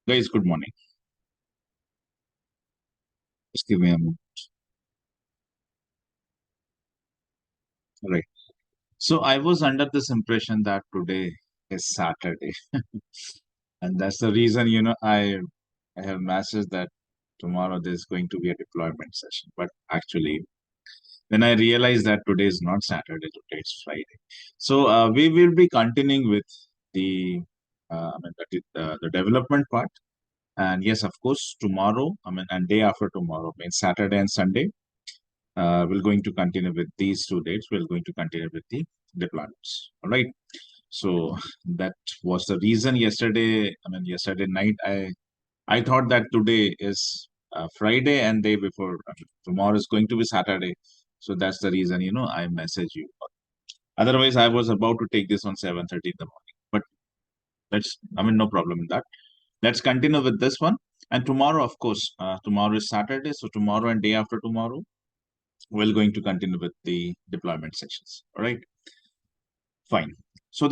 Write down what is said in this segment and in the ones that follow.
Guys, good morning. Just give me a moment. All right. So I was under this impression that today is Saturday. And that's the reason, I have messaged that tomorrow there's going to be a deployment session. But actually, then I realized that today is not Saturday, today is Friday. So we will be continuing with the, the development part. And yes, of course, tomorrow, and day after tomorrow means Saturday and Sunday. We're going to continue with these two dates. We're going to continue with the deployments. All right. So that was the reason yesterday. Yesterday night, I thought that today is Friday and day before tomorrow is going to be Saturday. So that's the reason I message you. Otherwise, I was about to take this on 7:30 in the morning. But no problem in that. Let's continue with this one. And tomorrow, of course, tomorrow is Saturday. So tomorrow and day after tomorrow, we're going to continue with the deployment sessions. All right, fine. So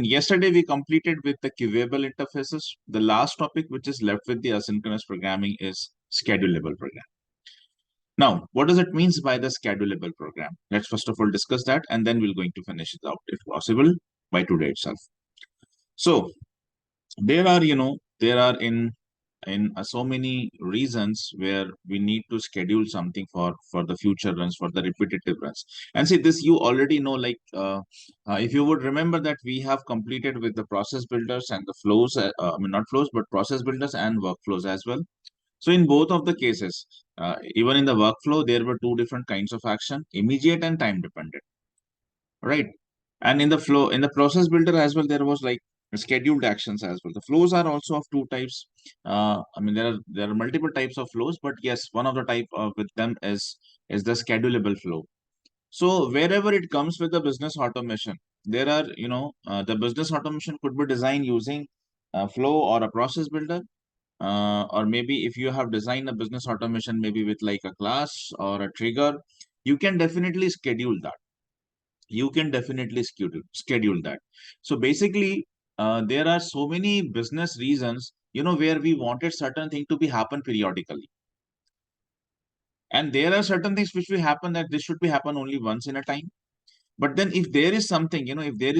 yesterday we completed with the queuable interfaces. The last topic which is left with the asynchronous programming is schedulable program. Now, what does it means by the schedulable program? Let's first of all discuss that, and then we're going to finish it out if possible by today itself. So there are in so many reasons where we need to schedule something for the future runs, for the repetitive runs. And see, this you already know, like if you would remember that we have completed with the process builders and the flows, not flows but process builders and workflows as well. So in both of the cases, even in the workflow, there were two different kinds of action: immediate and time dependent, right? And in the flow, in the process builder as well, there was like scheduled actions as well. The flows are also of two types. There are multiple types of flows, but yes, one of the type of with them is the schedulable flow. So wherever it comes with the business automation, there are the business automation could be designed using a flow or a process builder, or maybe if you have designed a business automation maybe with like a class or a trigger, you can definitely schedule that. You can definitely schedule that. So basically, there are so many business reasons, where we wanted certain thing to be happen periodically. And there are certain things which will happen that this should be happen only once in a time. But then if there is something, if there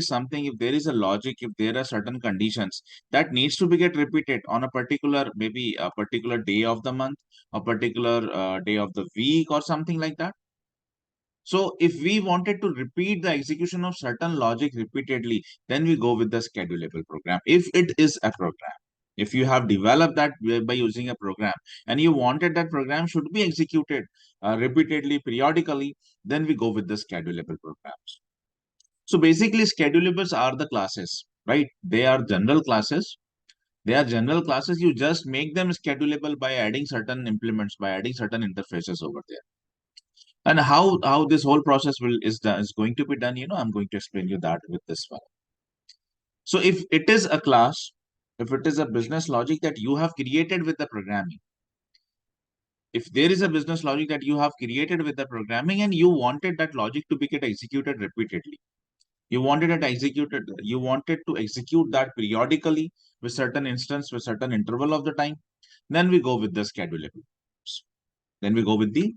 is a logic, if there are certain conditions that needs to be get repeated on a particular, maybe a particular day of the month, a particular day of the week or something like that. So if we wanted to repeat the execution of certain logic repeatedly, then we go with the schedulable program. If it is a program, if you have developed that by using a program and you wanted that program should be executed repeatedly, periodically, then we go with the schedulable programs. So basically, schedulables are the classes, right? They are general classes. They are general classes. You just make them schedulable by adding certain implements, by adding certain interfaces over there. And how this whole process is going to be done, I'm going to explain you that with this one. So if it is a class, if it is a business logic that you have created with the programming, if there is a business logic that you have created with the programming and you wanted that logic to be get executed repeatedly, you wanted to execute that periodically with certain instance, with certain interval of the time, then we go with the schedulable. Then we go with the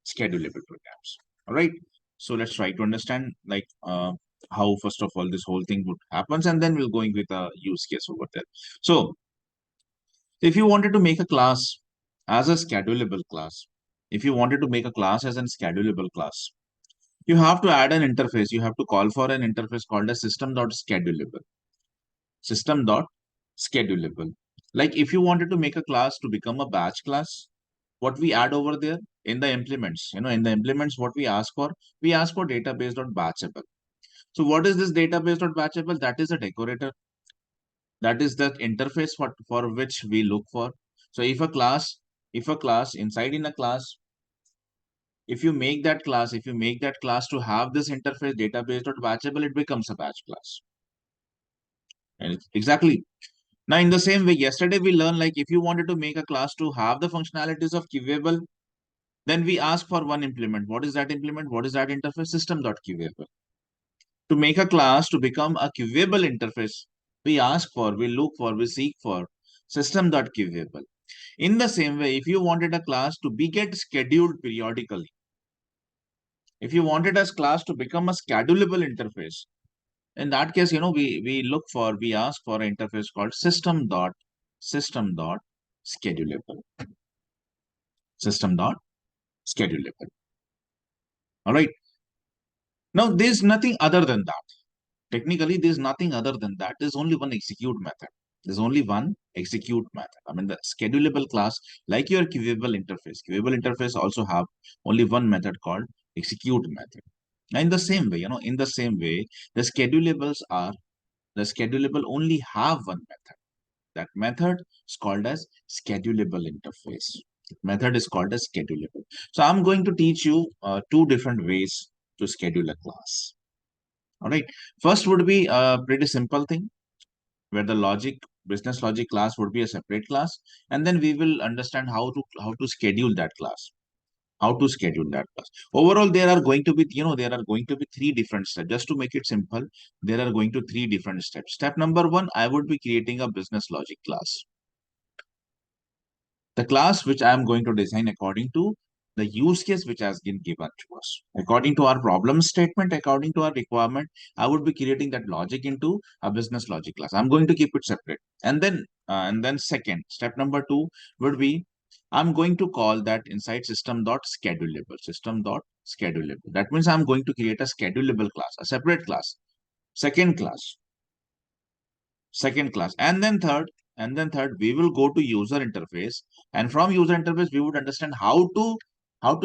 schedulable programs. All right. So let's try to understand like how first of all this whole thing would happens, and then we'll going with a use case over there. So if you wanted to make a class as a schedulable class, if you wanted to make a class as a schedulable class, you have to add an interface. You have to call for an interface called a system.schedulable. System.schedulable. Like if you wanted to make a class to become a batch class, what we add over there in the implements, in the implements, what we ask for database.batchable. So what is this database.batchable? That is a decorator. That is the interface for which we look for. So if a class inside in a class, if you make that class to have this interface database.batchable, it becomes a batch class. And exactly. Now, in the same way, yesterday we learned like if you wanted to make a class to have the functionalities of queuable, then we ask for one implement. What is that implement? What is that interface? System.queuable. To make a class to become a queuable interface, we ask for, we look for, we seek for system.queuable. In the same way, if you wanted a class to be get scheduled periodically, if you wanted a class to become a schedulable interface, in that case, we ask for an interface called system.schedulable. System.schedulable. All right. Now, there's nothing other than that. Technically, there's nothing other than that. There's only one execute method. There's only one execute method. I mean, the schedulable class, like your queuable interface. Queuable interface also have only one method called execute method. And in the same way, in the same way, the schedulable only have one method. That method is called as schedulable interface. Method is called as schedulable. So I'm going to teach you two different ways to schedule a class. All right. First would be a pretty simple thing where the business logic class would be a separate class, and then we will understand how to schedule that class. How to schedule that class. Overall, there are going to be three different steps. Just to make it simple, there are going to three different steps. Step number one, I would be creating a business logic class. The class which I am going to design according to the use case which has been given to us. According to our problem statement, according to our requirement, I would be creating that logic into a business logic class. I'm going to keep it separate. And then second, step number two would be I'm going to call that inside system.schedulable. System.schedulable. That means I'm going to create a schedulable class, a separate class, second class, and then third we will go to user interface, and from user interface we would understand how to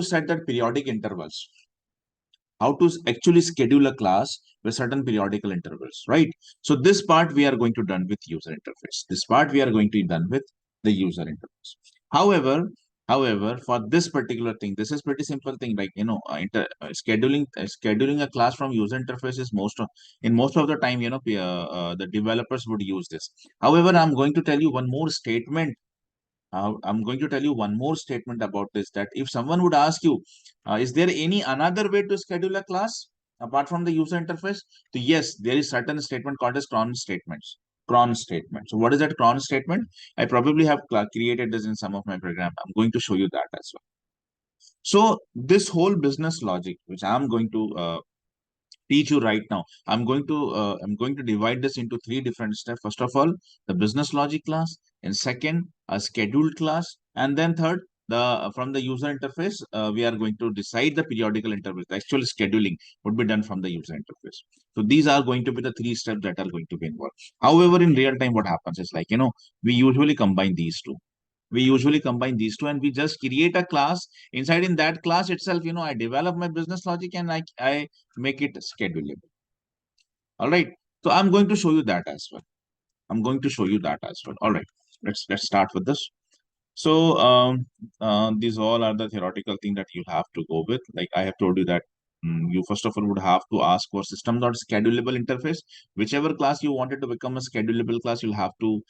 set that periodic intervals, how to actually schedule a class with certain periodical intervals, right? So this part we are going to done with user interface. This part we are going to done with the user interface. However, for this particular thing, this is pretty simple thing. Like scheduling a class from user interface is most of the time, the developers would use this. However, I'm going to tell you one more statement about this, that if someone would ask you, is there any another way to schedule a class apart from the user interface? So yes, there is certain statement called as cron statements. Cron statement. So what is that cron statement? I probably have created this in some of my program. I'm going to show you that as well. So this whole business logic, which I'm going to teach you right now. I'm going to divide this into three different steps. First of all, the business logic class, and second, a scheduled class, and then third, the from the user interface, we are going to decide the periodical intervals. The actual scheduling would be done from the user interface. So these are going to be the three steps that are going to be involved. However, in real time, what happens is like we usually combine these two. And we just create a class. Inside in that class itself, I develop my business logic, and I make it schedulable. All right. So I'm going to show you that as well. All right. Let's start with this. So these all are the theoretical thing that you have to go with. Like I have told you that you first of all would have to ask for system.schedulable interface. Whichever class you wanted to become a schedulable class, you'll have to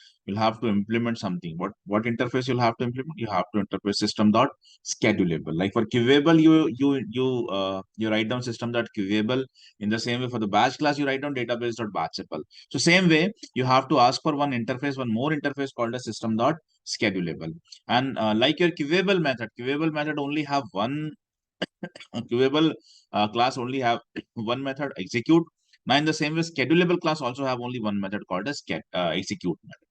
implement something. What interface you'll have to implement? You have to interface system.schedulable. Like for queuable, you write down system.queuable. In the same way, for the batch class, you write down database.batchable. So same way, you have to ask for one more interface called a system.schedulable. And like your queuable method only have one queuable class only have one method, execute. Now in the same way, schedulable class also have only one method called as execute method.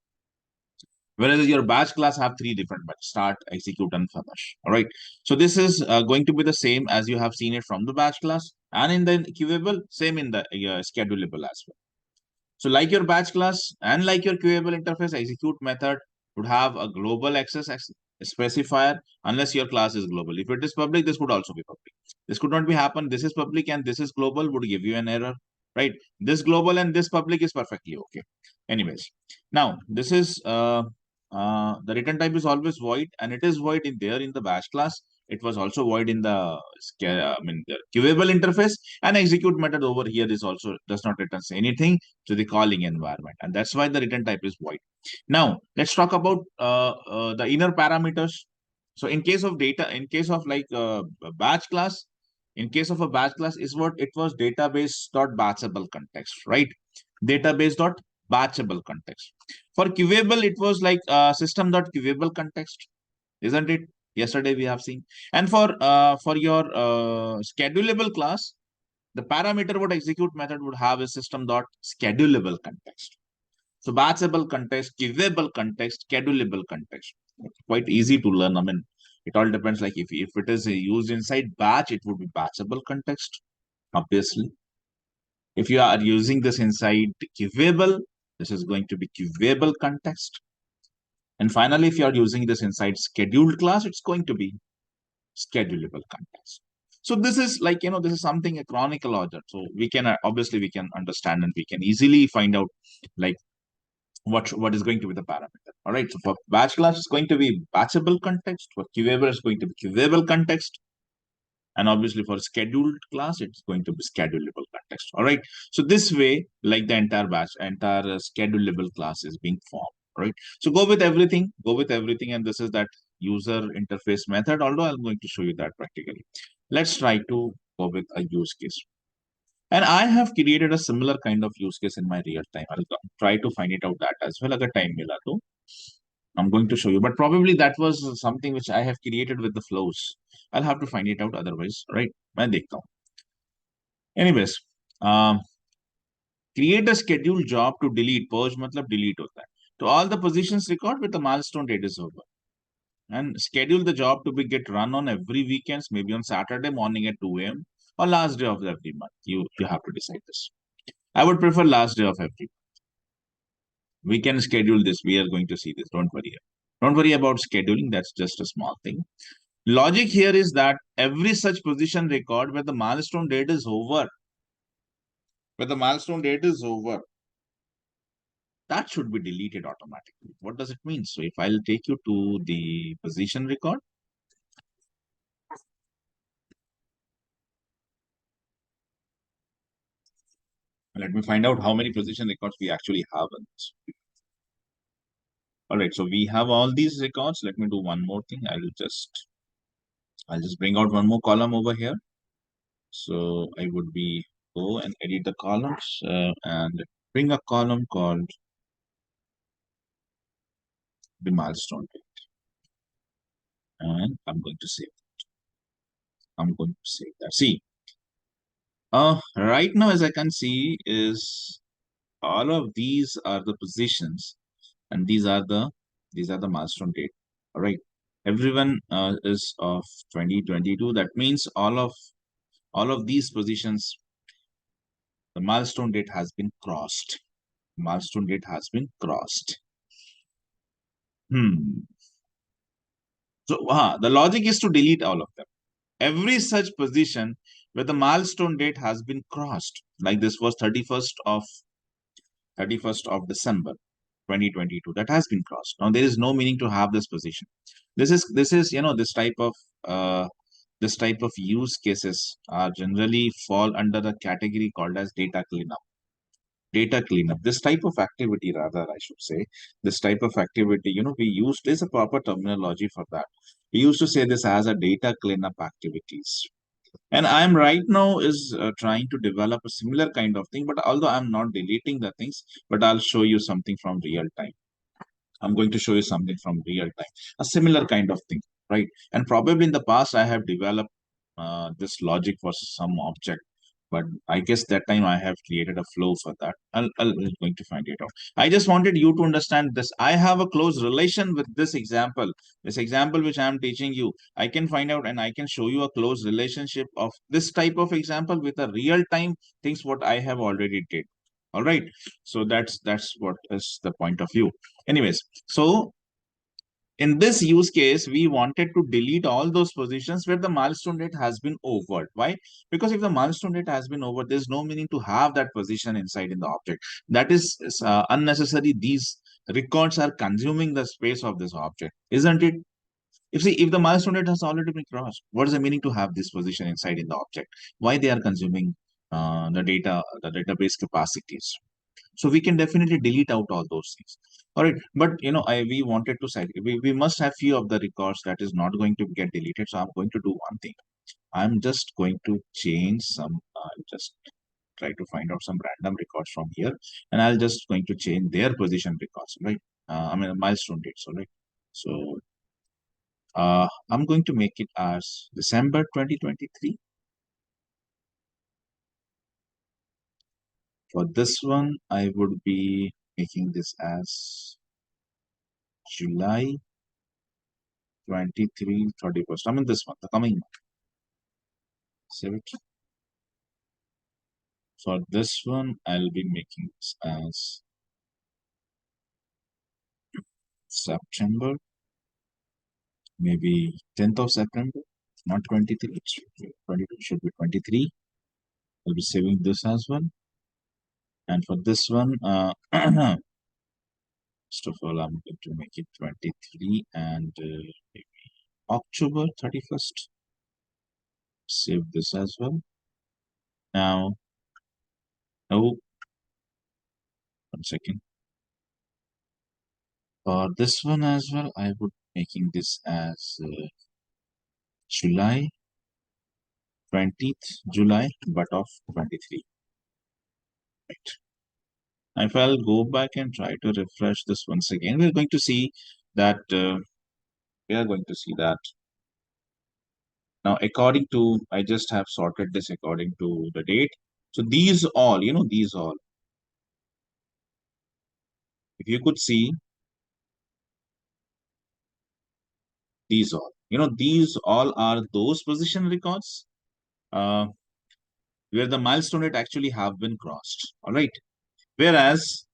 Whereas your batch class have three different methods: start, execute, and finish. All right. So this is going to be the same as you have seen it from the batch class, and in the queuable, same in the schedulable as well. So like your batch class and like your queuable interface, execute method would have a global access specifier unless your class is global. If it is public, this would also be public. This could not be happen. This is public and this is global would give you an error, right? This global and this public is perfectly okay. Anyways, now this is the return type is always void, and it is void in there in the batch class. It was also void in the the queuable interface, and execute method over here is also does not return anything to the calling environment, and that's why the return type is void. Now let's talk about the inner parameters. So in case of like batch class, in case of a batch class is what it was database dot batchable context, right? Database dot batchable context. For queuable, it was like system.queuable context, isn't it? Yesterday we have seen. And for your schedulable class, the parameter what execute method would have a system.schedulable context. So batchable context, queuable context, schedulable context. Quite easy to learn. I mean, it all depends. Like if it is used inside batch, it would be batchable context, obviously. If you are using this inside queuable, this is going to be queuable context. And finally, if you are using this inside scheduled class, it's going to be schedulable context. So this is like, this is something a chronicle order. So we can obviously we can understand and we can easily find out like what is going to be the parameter. All right. So for batch class, it's going to be batchable context. For queuable, it's going to be queuable context. And obviously for scheduled class, it's going to be schedulable context. All right. So this way, like the entire schedulable class is being formed. Right. So go with everything. And this is that user interface method, although I'm going to show you that practically. Let's try to go with a use case. And I have created a similar kind of use case in my real time. I'll try to find it out that as well. Agar time mila to, I'm going to show you. But probably that was something which I have created with the flows. I'll have to find it out otherwise, right? मैं देखता हूँ. Anyways, um, create a scheduled job to delete. Purge मतलब delete होता है. To all the positions record with the milestone date is over. And schedule the job to be get run on every weekends, maybe on Saturday morning at 2 a.m. or last day of every month. You have to decide this. I would prefer last day of every. We can schedule this. We are going to see this. Don't worry. Don't worry about scheduling. That's just a small thing. Logic here is that every such position record where the milestone date is over, that should be deleted automatically. What does it mean? So if I'll take you to the position record, let me find out how many position records we actually have in this. All right, so we have all these records. Let me do one more thing. I'll just bring out one more column over here. So I would be go and edit the columns and bring a column called the milestone date. And I'm going to save that. See, right now, as I can see, is all of these are the positions, and these are the milestone date. All right, everyone is of 2022. That means all of these positions, the milestone date has been crossed. Milestone date has been crossed. So the logic is to delete all of them. Every such position where the milestone date has been crossed, like this was 31st of December 2022, that has been crossed. Now there is no meaning to have this position. This is this type of use cases are generally fall under the category called as data cleanup. Data cleanup. This type of activity, rather, I should say, this type of activity, we used, there's a proper terminology for that. We used to say this as a data cleanup activities. And I'm right now is trying to develop a similar kind of thing, but although I'm not deleting the things, but I'll show you something from real time. I'm going to show you something from real time, a similar kind of thing, right? And probably in the past, I have developed this logic for some object, but I guess that time I have created a flow for that. I'm going to find it out. I just wanted you to understand this. I have a close relation with this example which I'm teaching you. I can find out and I can show you a close relationship of this type of example with a real time things what I have already did. All right. So that's what is the point of view. Anyways, so in this use case, we wanted to delete all those positions where the milestone date has been over. Why? Because if the milestone date has been over, there's no meaning to have that position inside in the object. That is unnecessary. These records are consuming the space of this object, isn't it? If the milestone date has already been crossed, what is the meaning to have this position inside in the object? Why they are consuming the database capacities? So we can definitely delete out all those things. All right, but we wanted to say we must have few of the records that is not going to get deleted. So I'm going to do one thing. I'm just going to change some just try to find out some random records from here, and I'll just going to change their position records, right? I mean, milestone dates, all right? So I'm going to make it as December 2023. For this one, I would be making this as July 23, 31st. I mean, this one, the coming month. Save it. For this one, I'll be making this as September, maybe 10th of September, not 23. It should be 22, should be 23. I'll be saving this as well. And for this one, first of all, I'm going to make it 23 and maybe October 31st. Save this as well. Now, oh, 1 second. For this one as well, I would making this as July 20th, July, but of 23. Right. If I'll go back and try to refresh this once again, we're going to see that now according to, I just have sorted this according to the date. So these all, these all, if you could see these all are those position records uh, where the milestone date actually have been crossed. All right. Whereas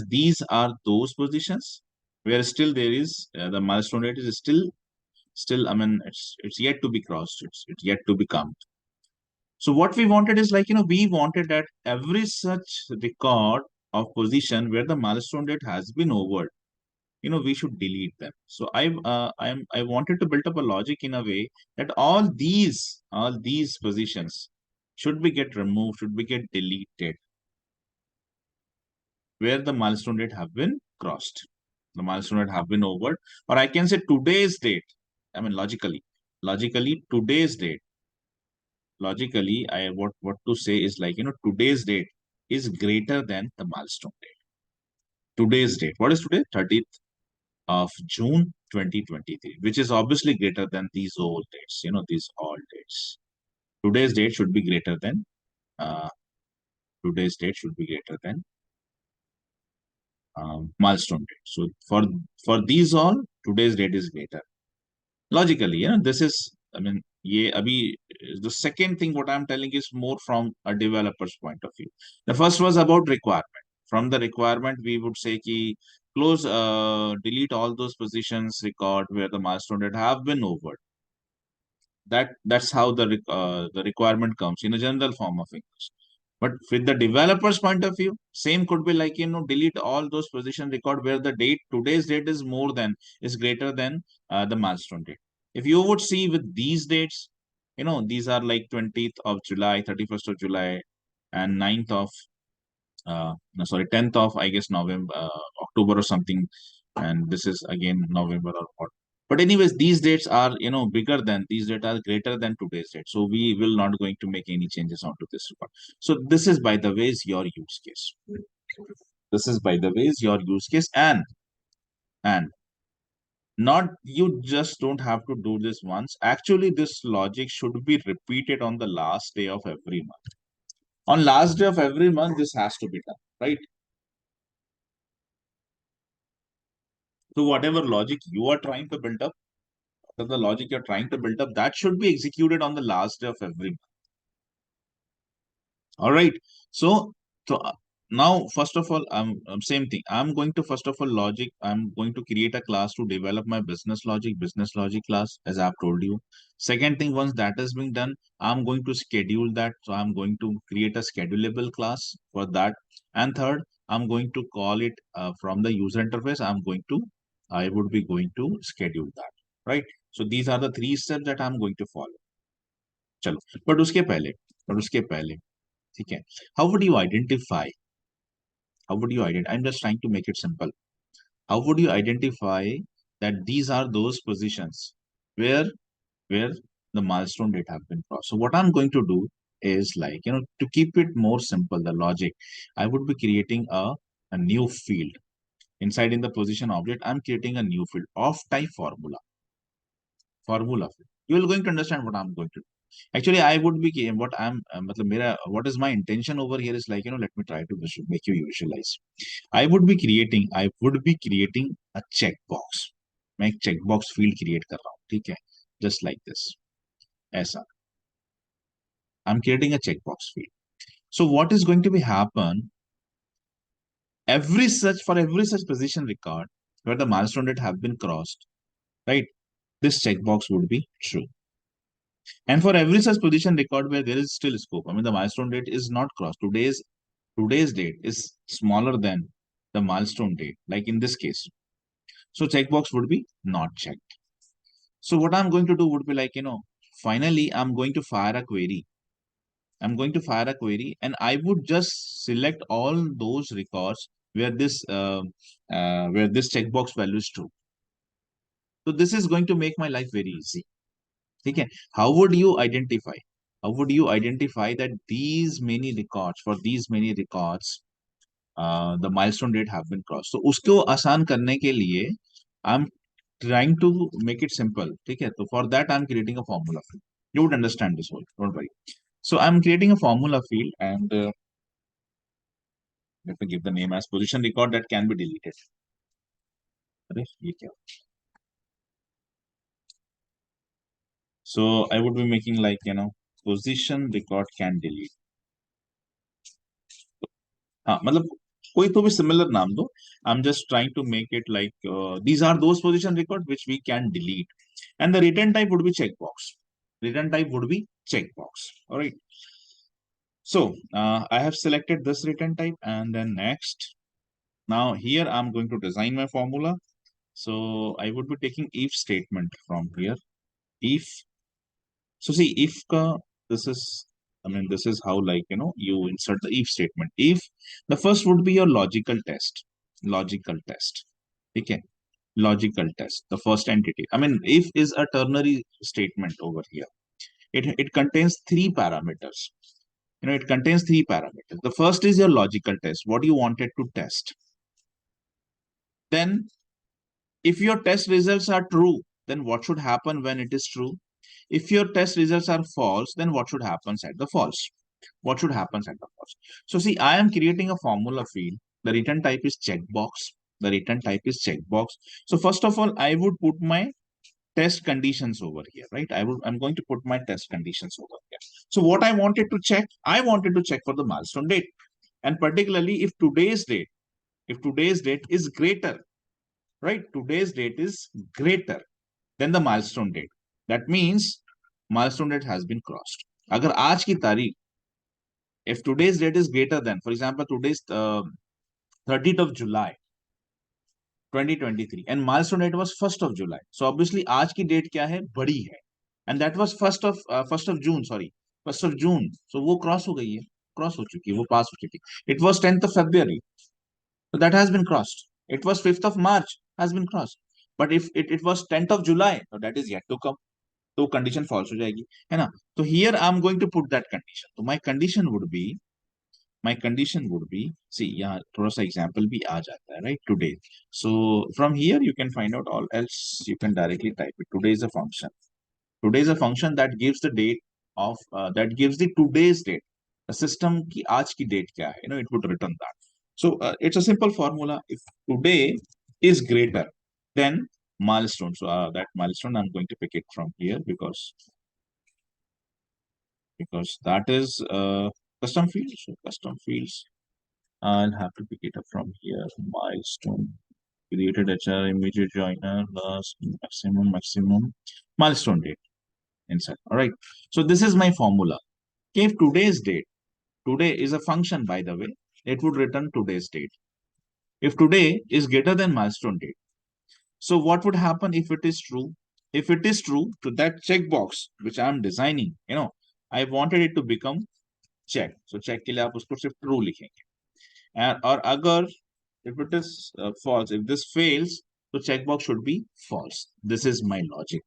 these are those positions where still there is the milestone date is still, I mean, it's yet to be crossed. It's yet to be come. So what we wanted is like, we wanted that every such record of position where the milestone date has been over, we should delete them. So I wanted to build up a logic in a way that all these positions should be get removed, should be get deleted where the milestone date have been crossed. The milestone date have been over, or I can say today's date. I mean, logically today's date. Logically, I what to say is like, today's date is greater than the milestone date. Today's date. What is today? 30th of June 2023, which is obviously greater than these old dates, these old dates. Today's date should be greater than uh, today's date should be greater than milestone date. So for these all, today's date is greater. Logically, this is, I mean, the second thing what I'm telling is more from a developer's point of view. The first was about requirement. From the requirement, we would say ki close, delete all those positions record where the milestone date have been over. That's how the requirement comes in a general form of English. But with the developer's point of view, same could be like, delete all those position record where the today's date is greater than the milestone date. If you would see with these dates, these are like 20th of July, 31st of July, and 9th of, no, sorry, 10th of, I guess, November, October or something. And this is again November or what. But anyways, these dates are, these dates are greater than today's date. So we will not going to make any changes onto this record. So this is, by the way, is your use case. This is, by the way, is your use case. And not, you just don't have to do this once. Actually, this logic should be repeated on the last day of every month. On last day of every month, this has to be done, right? So whatever logic you are trying to build up, the logic you're trying to build up, that should be executed on the last day of every month. All right. So, so now, first of all, same thing. I'm going to, first of all, logic. I'm going to create a class to develop my business logic class, as I've told you. Second thing, once that is being done, I'm going to schedule that. So I'm going to create a schedulable class for that. And third, I'm going to call it from the user interface. I would be going to schedule that, right? So these are the 3 steps that I'm going to follow. चलो, but उसके पहले ठीक है, how would you identify I'm just trying to make it simple. How would you identify that these are those positions where where the milestone date have been crossed? So what I'm going to do, is like, to keep it more simple, the logic, I would be creating a new field. Inside in the position object, I'm creating a new field of type formula. Formula field. You will going to understand what I'm going to do. Actually, I would be what I'm matlab what is my intention over here is like, let me try to make you visualize. I would be creating a checkbox. मैं एक checkbox field create कर रहा हूँ, ठीक है? Just like this. ऐसा. I'm creating a checkbox field. So what is going to be happen? For every such position record where the milestone date have been crossed, right? This checkbox would be true. And for every such position record where there is still scope, I mean the milestone date is not crossed. Today's date is smaller than the milestone date, like in this case. So checkbox would be not checked. So what I'm going to do would be like, finally I'm going to fire a query. I'm going to fire a query and I would just select all those records where this checkbox value is true. So this is going to make my life very easy. Okay. How would you identify? How would you identify that for these many records, the milestone date have been crossed? So उसको आसान करने के लिए I'm trying to make it simple. Okay. So for that I'm creating a formula field. You would understand this whole. Don't worry. So I'm creating a formula field and let me give the name as position record that can be deleted. अरे, ये क्या? So I would be making like, position record can delete. हाँ, मतलब कोई तो भी similar नाम दो. I'm just trying to make it like these are those position record which we can delete. And the return type would be checkbox. Return type would be checkbox. All right. So I have selected this return type and then next. Now here I'm going to design my formula. So I would be taking if statement from here. If So see, if this is, I mean, this is how like, you insert the if statement. If the first would be your logical test. Okay. Logical test, the first entity. I mean, if is a ternary statement over here. It contains three parameters. It contains three parameters. The first is your logical test, what you wanted to test. Then if your test results are true, then what should happen when it is true? If your test results are false, then what should happen at the false? What should happen at the false? So see, I am creating a formula field. The return type is checkbox. The return type is checkbox. So first of all, I would put my test conditions over here, right? I'm going to put my test conditions over here. So what I wanted to check, for the milestone date. And particularly if today's date is greater, right? Today's date is greater than the milestone date. That means milestone date has been crossed. अगर आज की तारीख, if today's date is greater than, for example, today's 30th of July 2023 and milestone date was 1st of July. So obviously आज की date क्या है? बड़ी है. And that was 1st of June, sorry. 1st of June. So वो cross हो गई है. Cross हो चुकी है, वो pass हो चुकी है. It was 10th of February. So that has been crossed. It was 5th of March, has been crossed. But if it was 10th of July, so that is yet to come. तो condition false हो जाएगी, है ना? तो here I am going to put that condition. तो my condition would be see, यहाँ थोड़ा सा एग्जांपल भी आ जाता है, right? Today. So from here you can find out all else you can directly type it. Today is a function. Today is a function that gives the date that gives the today's date. The system की आज की date क्या है? It would return that. So it's a simple formula. If today is greater than milestone, so that milestone I'm going to pick it from here because that is custom field. So custom fields, I'll have to pick it up from here. Milestone created HR immediate joiner last maximum milestone date inside. All right. So this is my formula. Okay, if today is a function, by the way, it would return today's date. If today is greater than milestone date, so what would happen if it is true? If it is true, to that checkbox which I am designing, I wanted it to become check. So check के लिए आप उसको सिर्फ true लिखेंगे. And or अगर if it is false, if this fails, तो checkbox should be false. This is my logic.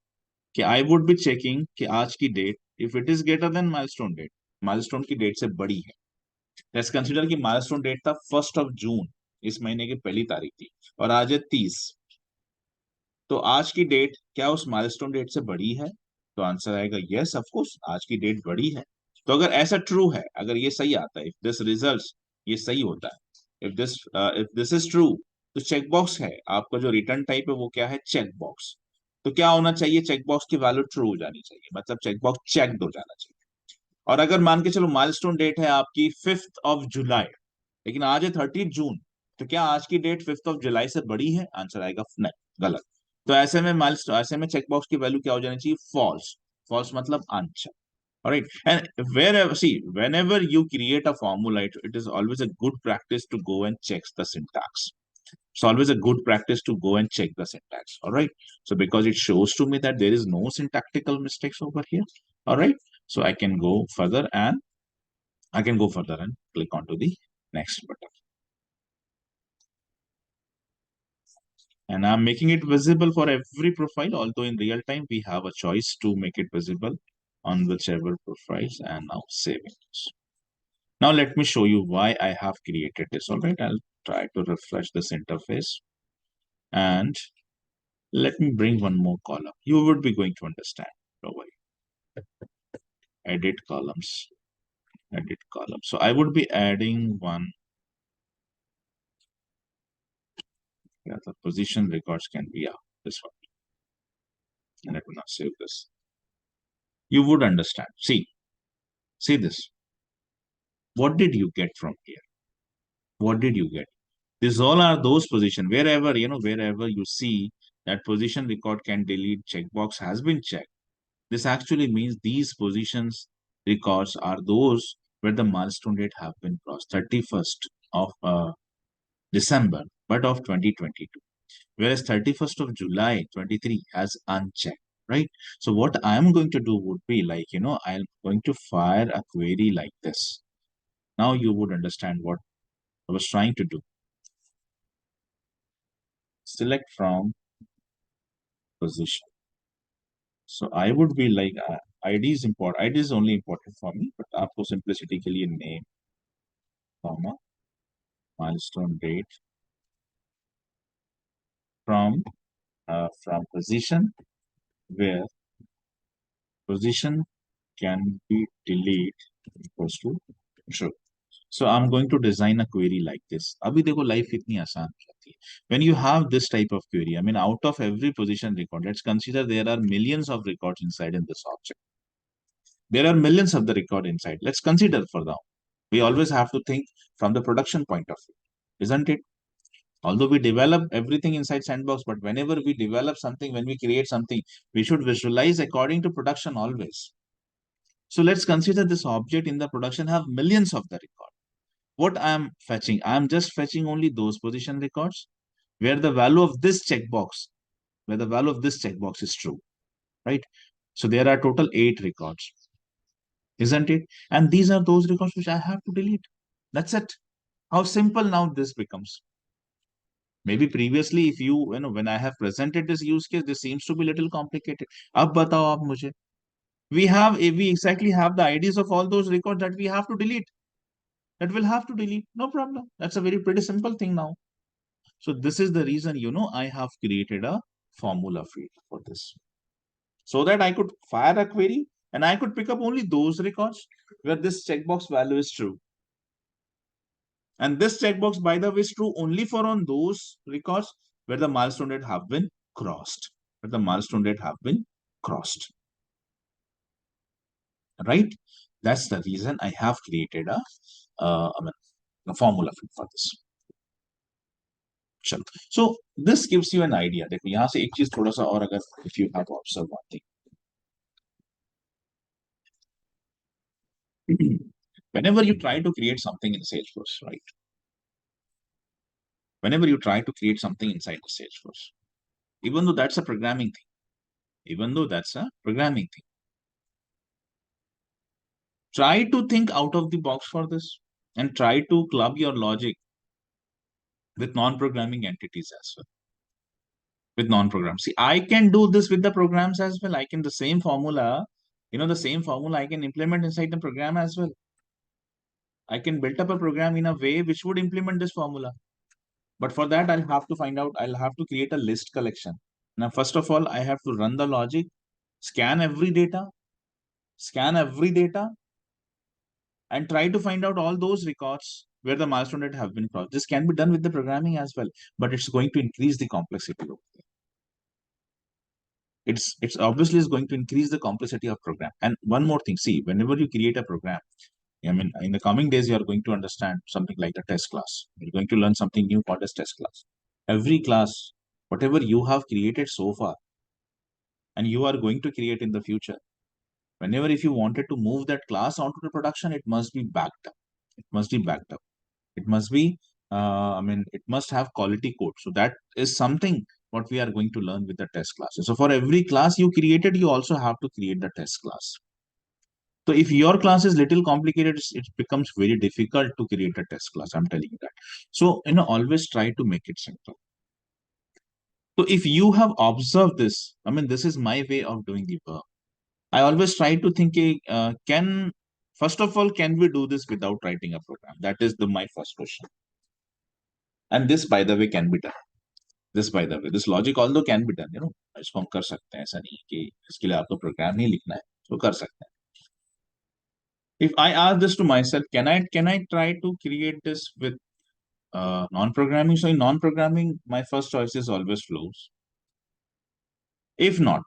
कि I would be checking कि आज की date, if it is greater than milestone date, milestone की date से बड़ी है। लेट्स कंसीडर कि माइलस्टोन डेट था 1 जून, इस महीने की पहली तारीख थी, और आज है 30। तो आज की डेट क्या उस माइलस्टोन डेट से बड़ी है? तो आंसर आएगा यस, ऑफ कोर्स आज की डेट बड़ी है। तो अगर ऐसा ट्रू है, अगर ये सही आता है, इफ दिस रिजल्ट ये सही होता है, इफ दिस इज ट्रू, तो चेक बॉक्स है आपका जो रिटर्न टाइप है वो क्या है? Check box. तो क्या होना चाहिए? चेक बॉक्स की वैल्यू ट्रू हो जानी चाहिए, मतलब चेक बॉक्स चेक्ड हो जाना चाहिए। और अगर मान के चलो माइलस्टोन डेट है आपकी 5 जुलाई, लेकिन आज है 30 जून, तो क्या आज की डेट 5 जुलाई से बड़ी है? आंसर आएगा नहीं, गलत। तो ऐसे में चेक बॉक्स की वैल्यू क्या हो जानी चाहिए? फॉल्स। फॉल्स मतलब answer. Alright, and wherever, see, whenever you create a formula, it is always a good practice to go and check the syntax. It's always a good practice to go and check the syntax. All right. So because it shows to me that there is no syntactical mistakes over here. All right. So I can go further and click onto the next button. And I'm making it visible for every profile, although in real time we have a choice to make it visible on whichever profiles, and now saving this. Now let me show you why I have created this. All right, I'll try to refresh this interface, and let me bring one more column. You would be going to understand. Don't worry. Edit columns. Edit column. So I would be adding one. Yeah, the position records can be this one. And let me now save this. You would understand. See this. What did you get from here? What did you get? These all are those position wherever wherever you see that position record can delete checkbox has been checked. This actually means these positions records are those where the milestone date have been crossed, 31st of December, but of 2022, whereas 31st of July 23 has unchecked, right? So what I'm going to do would be like, I'm going to fire a query like this. Now you would understand what I was trying to do. Select from position. So I would be like, ID is important. ID is only important for me, but आपको simplicity के लिए name, comma, milestone date from position where position can be delete equals to true. So I'm going to design a query like this. अभी देखो life कितनी आसान हो जाती है. When you have this type of query, I mean, out of every position record, let's consider there are millions of records inside in this object. There are millions of the record inside. Let's consider for now. We always have to think from the production point of view, isn't it? Although we develop everything inside sandbox, but whenever we develop something, when we create something, we should visualize according to production always. So let's consider this object in the production have millions of the record. What I am fetching? I am just fetching only those position records where the value of this checkbox, is true, right? So there are total 8 records, isn't it? And these are those records which I have to delete. That's it. How simple now this becomes. Maybe previously, if when I have presented this use case, this seems to be a little complicated. अब बताओ आप मुझे. We exactly have the IDs of all those records that we have to delete. That we'll have to delete. No problem. That's a very pretty simple thing now. So this is the reason, I have created a formula field for this. So that I could fire a query and I could pick up only those records where this checkbox value is true. And this checkbox, by the way, is true only for on those records where the milestone date have been crossed. Where the milestone date have been crossed. Right? That's the reason I have created a formula for this. चलो. So this gives you an idea. देखो यहाँ से एक चीज थोड़ा सा और अगर if you have observed one thing. Whenever you try to create something in Salesforce, right? Whenever you try to create something inside the Salesforce, even though that's a programming thing, try to think out of the box for this and try to club your logic with non-programming entities as well. With non-programs. See, I can do this with the programs as well. I can the same formula The same formula I can implement inside the program as well. I can build up a program in a way which would implement this formula. But for that, I'll have to create a list collection. Now, first of all, I have to run the logic, scan every data, scan every data, and try to find out all those records where the milestone data have been crossed. This can be done with the programming as well, but it's going to increase the complexity over there. It's obviously is going to increase the complexity of program. And one more thing, see, whenever you create a program, I mean, in the coming days, you are going to understand something like the test class. You're going to learn something new called as test class. Every class, whatever you have created so far, and you are going to create in the future, whenever if you wanted to move that class onto the production, it must be backed up. It must be backed up. It must be, it must have quality code. So that is something what we are going to learn with the test classes. So for every class you created, you also have to create the test class. So if your class is little complicated, it becomes very difficult to create a test class. I'm telling you that. So, always try to make it simple. So if you have observed this, this is my way of doing the work. I always try to think, first of all, can we do this without writing a program? That is my first question. And this, by the way, can be done. This, by the way, this logic although can be done, इसको हम कर सकते हैं. ऐसा नहीं कि इसके लिए आपको प्रोग्राम नहीं लिखना है, तो कर सकते हैं. If I ask this to myself, can I try to create this with non-programming? So in non-programming, my first choice is always flows. If not,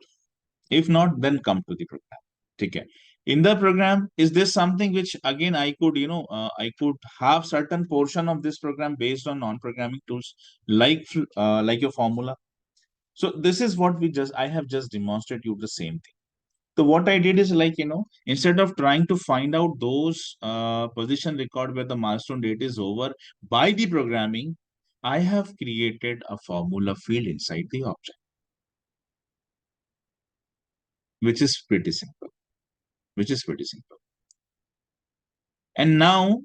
then come to the program. Okay. In the program, is this something which again I could, I could have certain portion of this program based on non-programming tools like your formula. So this is what I have just demonstrated you the same thing. So what I did is instead of trying to find out those position record where the milestone date is over by the programming, I have created a formula field inside the object, which is pretty simple, And now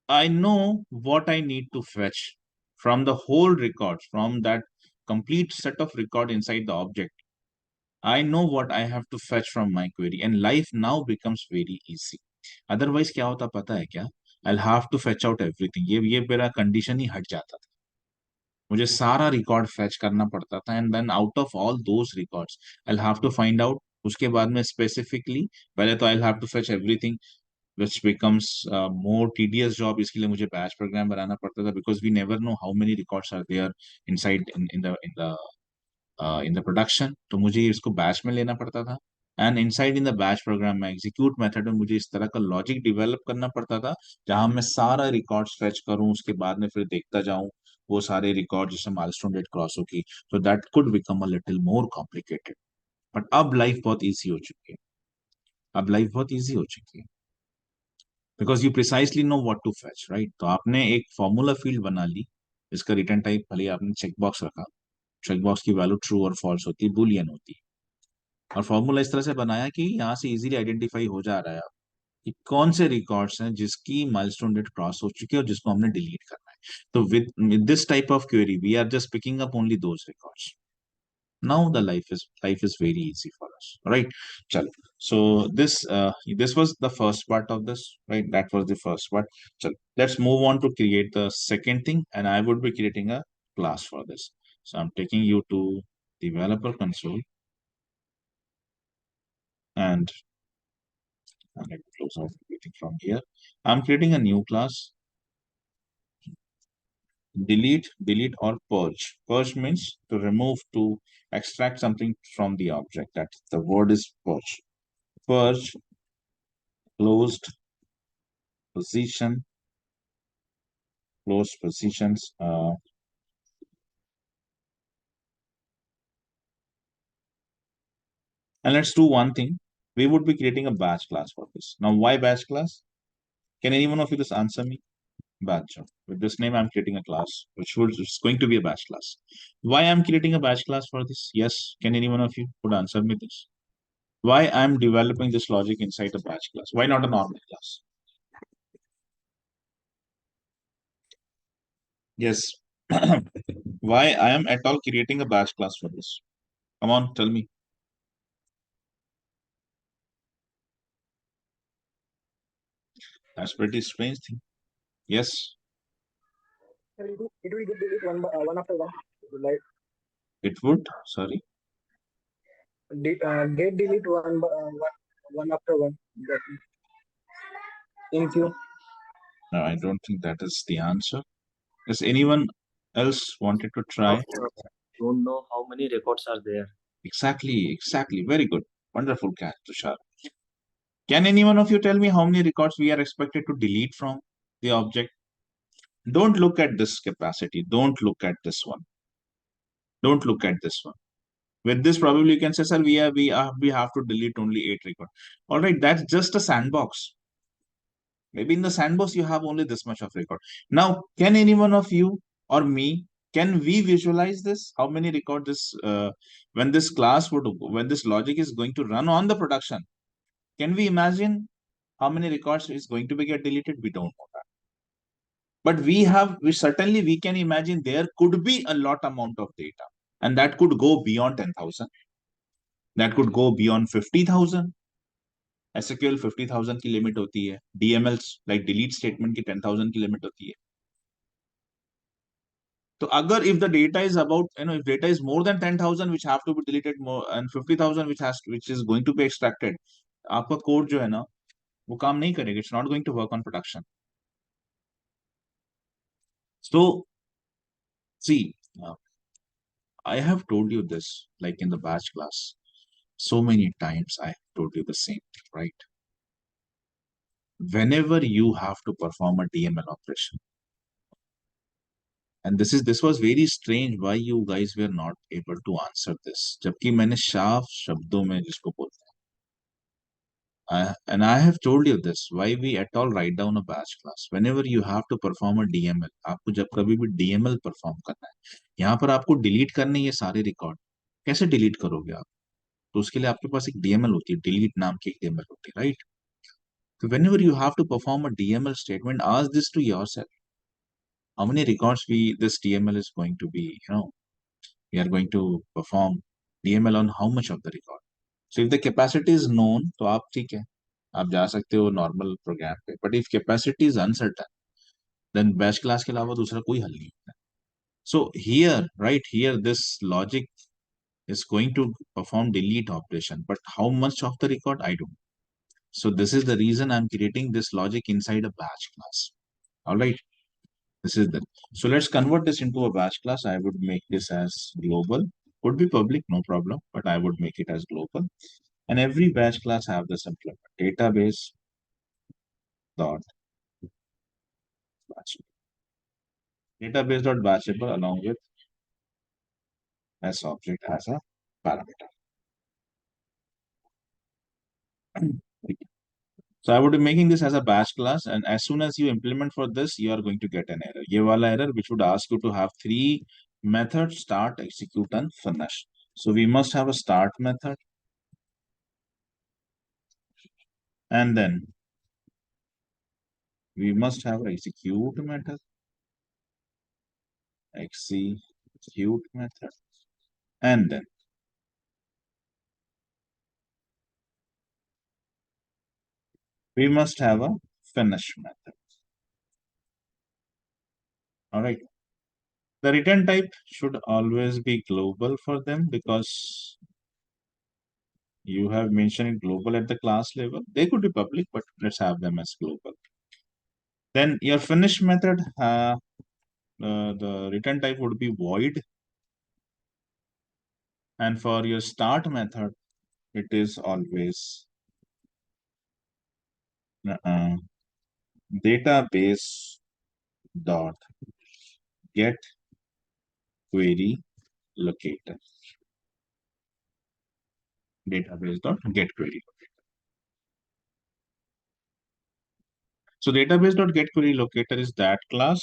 I know what I need to fetch from the whole records, from that complete set of record inside the object. I know what I have to fetch from my query, and life now becomes very easy. Otherwise, क्या होता पता है क्या? I'll have to fetch out everything. ये मेरा condition ही हट जाता था. मुझे सारा रिकॉर्ड fetch करना पड़ता था, and then out of all those records, I'll have to find out. उसके बाद में specifically पहले तो I'll have to fetch everything, which becomes more tedious job. इसके लिए मुझे batch program बनाना पड़ता था because we never know how many records are there inside in the production. तो मुझे इसको बैच में लेना पड़ता था. And inside in the batch program में एग्जीक्यूट मेथड में मुझे इस तरह का लॉजिक डेवलप करना पड़ता था जहां मैं सारा रिकॉर्ड फेच करूं, उसके बाद में फिर देखता जाऊं वो सारे रिकॉर्ड जिससे माइलस्टोन डेट क्रॉस होगी. तो that could become a little more complicated. But अब लाइफ बहुत ईजी हो चुकी है. अब लाइफ बहुत ईजी हो चुकी है because you precisely know what to fetch, right. तो आपने एक फॉर्मूला फील्ड बना ली जिसका रिटर्न टाइप भले आपने चेक बॉक्स रखा. चेक बॉक्स की वैल्यू ट्रू और फॉल्स होती है, बुलियन होती है. और फॉर्मूला इस तरह से बनाया कि यहाँ से इजीली आइडेंटिफाई हो जा रहा है कि कौन से रिकॉर्ड्स हैं जिसकी माइलस्टोन डेट क्रॉस हो चुकी है और जिसको हमने डिलीट करना है. तो with this type of query we are just picking up only those records. Now the life is very easy for us, right. चलो. So this was the first part of this, right? That was the first part. So let's move on to create the second thing, and I would be creating a class for this. So I'm taking you to developer console, and I'm going to close out everything from here. I'm creating a new class. Delete or purge. Purge means to remove, to extract something from the object. That the word is purge. Purge closed position, closed positions. And let's do one thing. We would be creating a batch class for this. Now, why batch class? Can anyone of you just answer me? Batch. With this name, I'm creating a class, which is going to be a batch class. Why I'm creating a batch class for this? Yes. Can anyone of you would answer me this? Why I'm developing this logic inside a batch class? Why not a normal class? Yes. Why I am at all creating a batch class for this? Come on, tell me. That's pretty strange thing. Yes, It will get delete one after one. Like it would. Sorry. get delete one after one. That in queue. No, I don't think that is the answer. Does anyone else wanted to Of try? don't know how many records are there. Exactly, exactly. Very good. Wonderful catch, Tushar. Can any one of you tell me how many records we are expected to delete from the object? Don't look at this capacity. Don't look at this one. Don't look at this one. With this, probably you can say, sir, we have to delete only 8 records. All right, that's just a sandbox. Maybe in the sandbox you have only this much of record. Now, can any one of you or me, can we visualize this? How many record this when this class would when this logic is going to run on the production? Can we imagine how many records is going to be get deleted? We don't know that. But we certainly we can imagine there could be a lot amount of data, and that could go beyond 10,000. That could go beyond 50,000. SQL 50,000 की limit होती है. DMLs like delete statement की 10,000 की limit होती है. So agar if the data is about, if data is more than 10,000 which have to be deleted more and 50,000 which is going to be extracted, आपका code जो है ना वो काम नहीं करेगा. It's not going to work on production. So see, I have told you this like in the batch class. So many times I have told you the same thing, right? Whenever you have to perform a DML operation, and this was very strange why you guys were not able to answer this. जबकि मैंने साफ शब्दों में जिसको बोलते हैं. And I have told you this why we at all write down a batch class. Whenever you have to perform a DML, आपको जब कभी भी DML perform करना है, यहाँ पर आपको delete करने ये सारे रिकॉर्ड कैसे delete करोगे आप? तो उसके लिए आपके पास एक DML होती है, delete नाम की एक DML होती है, right? So whenever you have to perform a DML statement, ask this to yourself: how many records this DML is going to be, we are going to perform DML on how much of the record. So if the capacity is known, तो आप ठीक है, आप जा सकते हो normal program पे. But if capacity is uncertain, then batch class के अलावा दूसरा कोई हल नहीं होता. So here, right here, this logic is going to perform delete operation. But how much of the record? I don't. So this is the reason I'm creating this logic inside a batch class. All right. This is the. So let's convert this into a batch class. I would make this as global. Could be public, no problem, but I would make it as global. And every batch class have this implement database dot batch. Database dot batchable along with s object as a parameter. So I would be making this as a batch class, and as soon as you implement for this, you are going to get an error. ये वाला error which would ask you to have 3 methods: start, execute, and finish. So we must have a start method, and then we must have execute method, execute method, and then we must have a finish method. All right. The return type should always be global for them because you have mentioned it global at the class level. They could be public, but let's have them as global. Then your finish method, the return type would be void. And for your start method, it is always uh, database dot get query locator. Database dot get query. So database dot get query locator is that class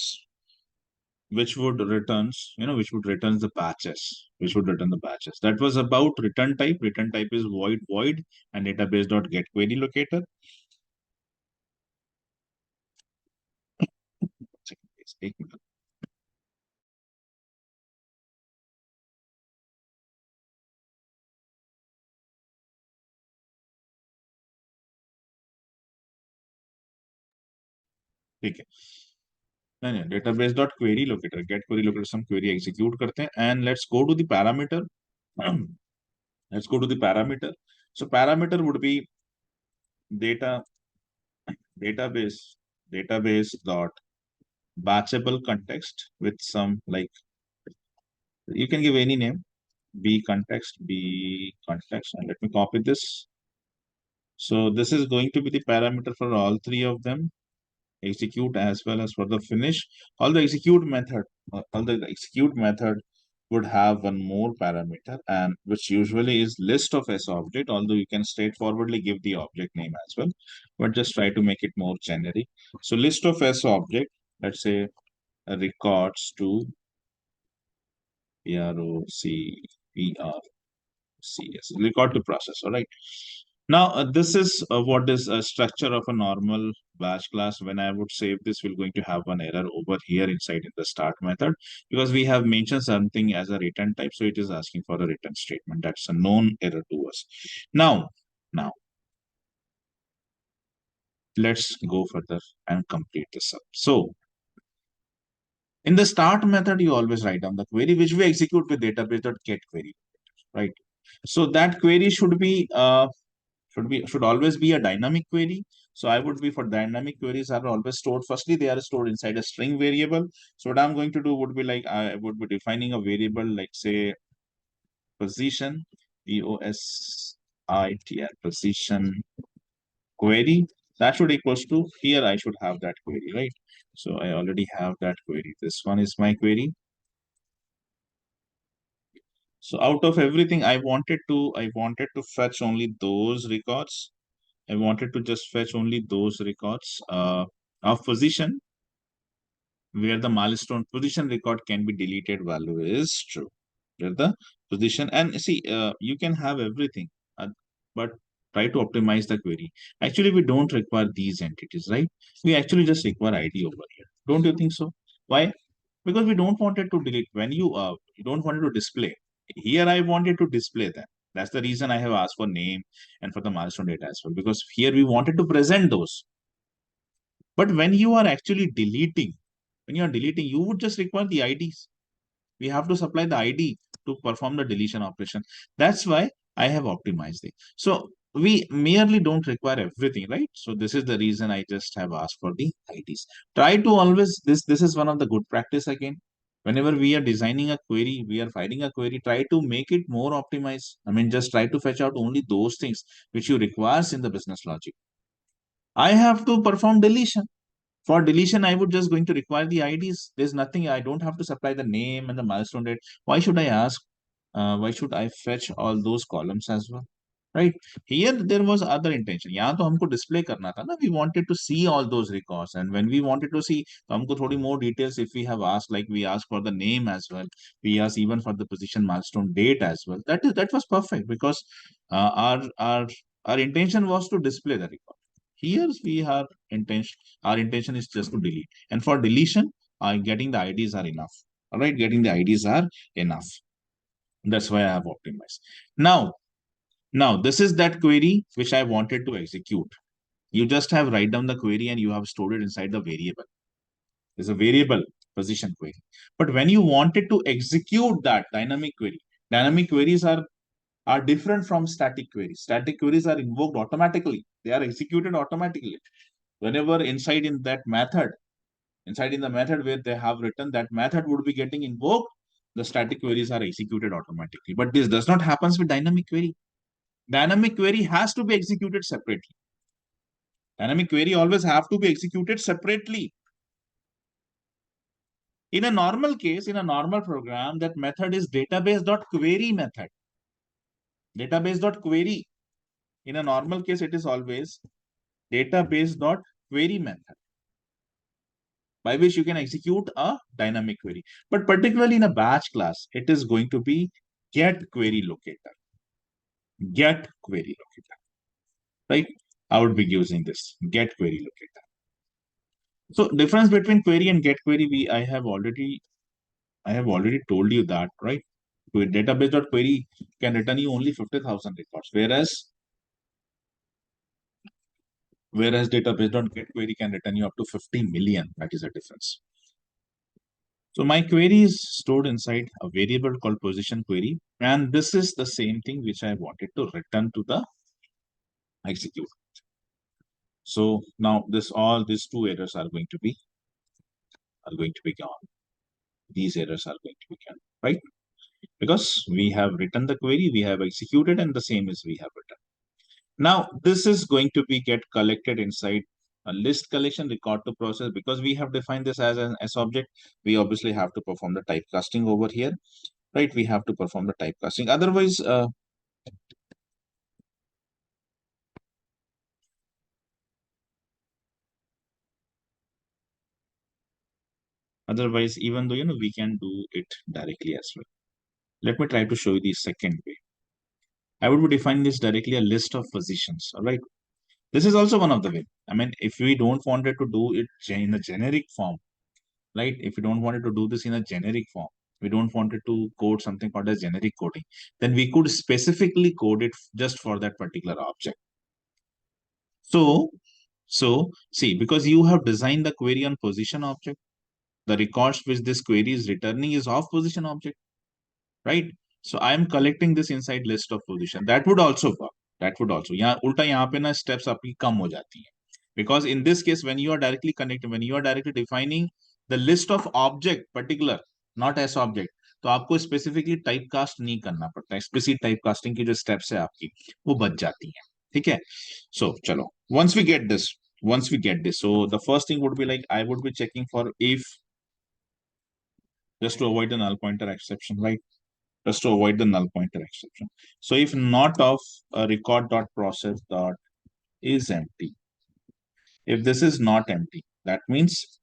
which would returns, which would return the batches, which would return the batches. That was about return type. Return type is void, and database dot get query locator. Second case, take me. ठीक है, नहीं database dot query locator, get query locator से हम query execute करते हैं and let's go to the parameter. Let's go to the parameter. So parameter would be data database database dot batchable context with some, like, you can give any name, b context, and let me copy this. So this is going to be the parameter for all three of them, execute as well as for the finish. All the execute method would have one more parameter, and which usually is list of s object, although you can straightforwardly give the object name as well, but just try to make it more generic. So list of s object, let's say records to record to process. All right. Now, this is what is a structure of a normal batch class. When I would save this, we're going to have one error over here inside in the start method, because we have mentioned something as a return type. So it is asking for a return statement. That's a known error to us. Now, let's go further and complete this up. So in the start method, you always write down the query, which we execute with database.get query, right? So that query should always be a dynamic query. So I would be, for dynamic queries are always stored. Firstly, they are stored inside a string variable. So what I'm going to do would be, like, I would be defining a variable, like say position, POSITR, position query. That should equals to, here I should have that query, right? So I already have that query. This one is my query. So out of everything, I wanted to fetch only those records. I wanted to just fetch only those records of position where the milestone position record can be deleted value is true. Where the position, and see, you can have everything, but try to optimize the query. Actually, we don't require these entities, right? We actually just require ID over here. Don't you think so? Why? Because we don't want it to delete when you don't want it to display. Here I wanted to display them. That's the reason I have asked for name and for the milestone data as well, because here we wanted to present those. But when you are actually deleting, you would just require the IDs. We have to supply the ID to perform the deletion operation. That's why I have optimized it. So we merely don't require everything, right? So this is the reason I just have asked for the IDs. Try to always, this is one of the good practice again. Whenever we are designing a query, we are filing a query, try to make it more optimized. I mean, just try to fetch out only those things which you requires in the business logic. I have to perform deletion. For deletion, I would just going to require the IDs. There's nothing, I don't have to supply the name and the milestone date. Why should I ask? Why should I fetch all those columns as well? Right? Here, there was other intention. यहाँ तो हमको display करना था ना. We wanted to see all those records. And when we wanted to see, तो हमको थोड़ी more details if we have asked, like we asked for the name as well. We asked even for the position milestone date as well. That was perfect, because our intention was to display the record. Here we have intention. Our intention is just to delete. And for deletion, getting the IDs are enough. All right, getting the IDs are enough. That's why I have optimized. Now this is that query which I wanted to execute. You just have write down the query and you have stored it inside the variable. There's a variable position query. But when you wanted to execute that dynamic queries are different from static queries. Static queries are invoked automatically. They are executed automatically. Whenever inside in the method where they have written, that method would be getting invoked, the static queries are executed automatically. But this does not happen with dynamic query. Dynamic query has to be executed separately. Dynamic query always have to be executed separately. In a normal case, in a normal program, that method is database.query method. Database.query. In a normal case, it is always database.query method, by which you can execute a dynamic query. But particularly in a batch class, it is going to be get query locator. Get query locator, right? I would be using this get query locator. So difference between query and get query, I have already told you that, right? Database.query can return you only 50,000 records, whereas whereas database.get query can return you up to 50 million. That is a difference. So my query is stored inside a variable called position query, and this is the same thing which I wanted to return to the execute. So now all these two errors are going to be gone. These errors are going to be gone, right? Because we have written the query, we have executed, and the same is we have written. Now this is going to be get collected inside a list collection record to process. Because we have defined this as an S object, we obviously have to perform the typecasting over here, right? We have to perform the typecasting. Otherwise, even though we can do it directly as well. Let me try to show you the second way. I would be defining this directly a list of positions. All right. This is also one of the way. I mean, if we don't wanted to do it in a generic form, right? If we don't wanted to do this in a generic form, we don't wanted to code something called as generic coding, then we could specifically code it just for that particular object. So see, because you have designed the query on position object, the records which this query is returning is of position object, right? So I am collecting this inside list of position. That would also work. That would also. यहाँ उल्टा यहाँ पे ना steps आपकी कम हो जाती हैं. Because in this case, when you are directly connecting, when you are directly defining the list of object particular, not as object, तो आपको specifically typecast नहीं करना पड़ता. Explicit typecasting की जो steps है आपकी, वो बच जाती हैं. ठीक है? So चलो. Once we get this, so the first thing would be like I would be checking for if, just to avoid the null pointer exception, right? Just to avoid the null pointer exception. So if not of a record dot process dot is empty, if this is not empty, that means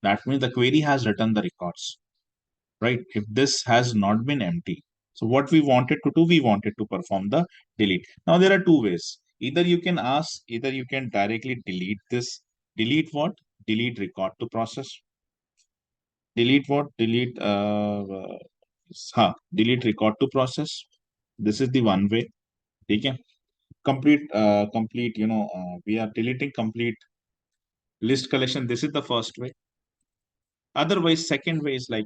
the query has returned the records, right? If this has not been empty, so what we wanted to do, we wanted to perform the delete. Now there are two ways. Either you can directly delete this. Delete what? Delete record to process. Delete what? Delete record to process. This is the one way. Okay. Complete, we are deleting complete list collection. This is the first way. Otherwise, second way is like,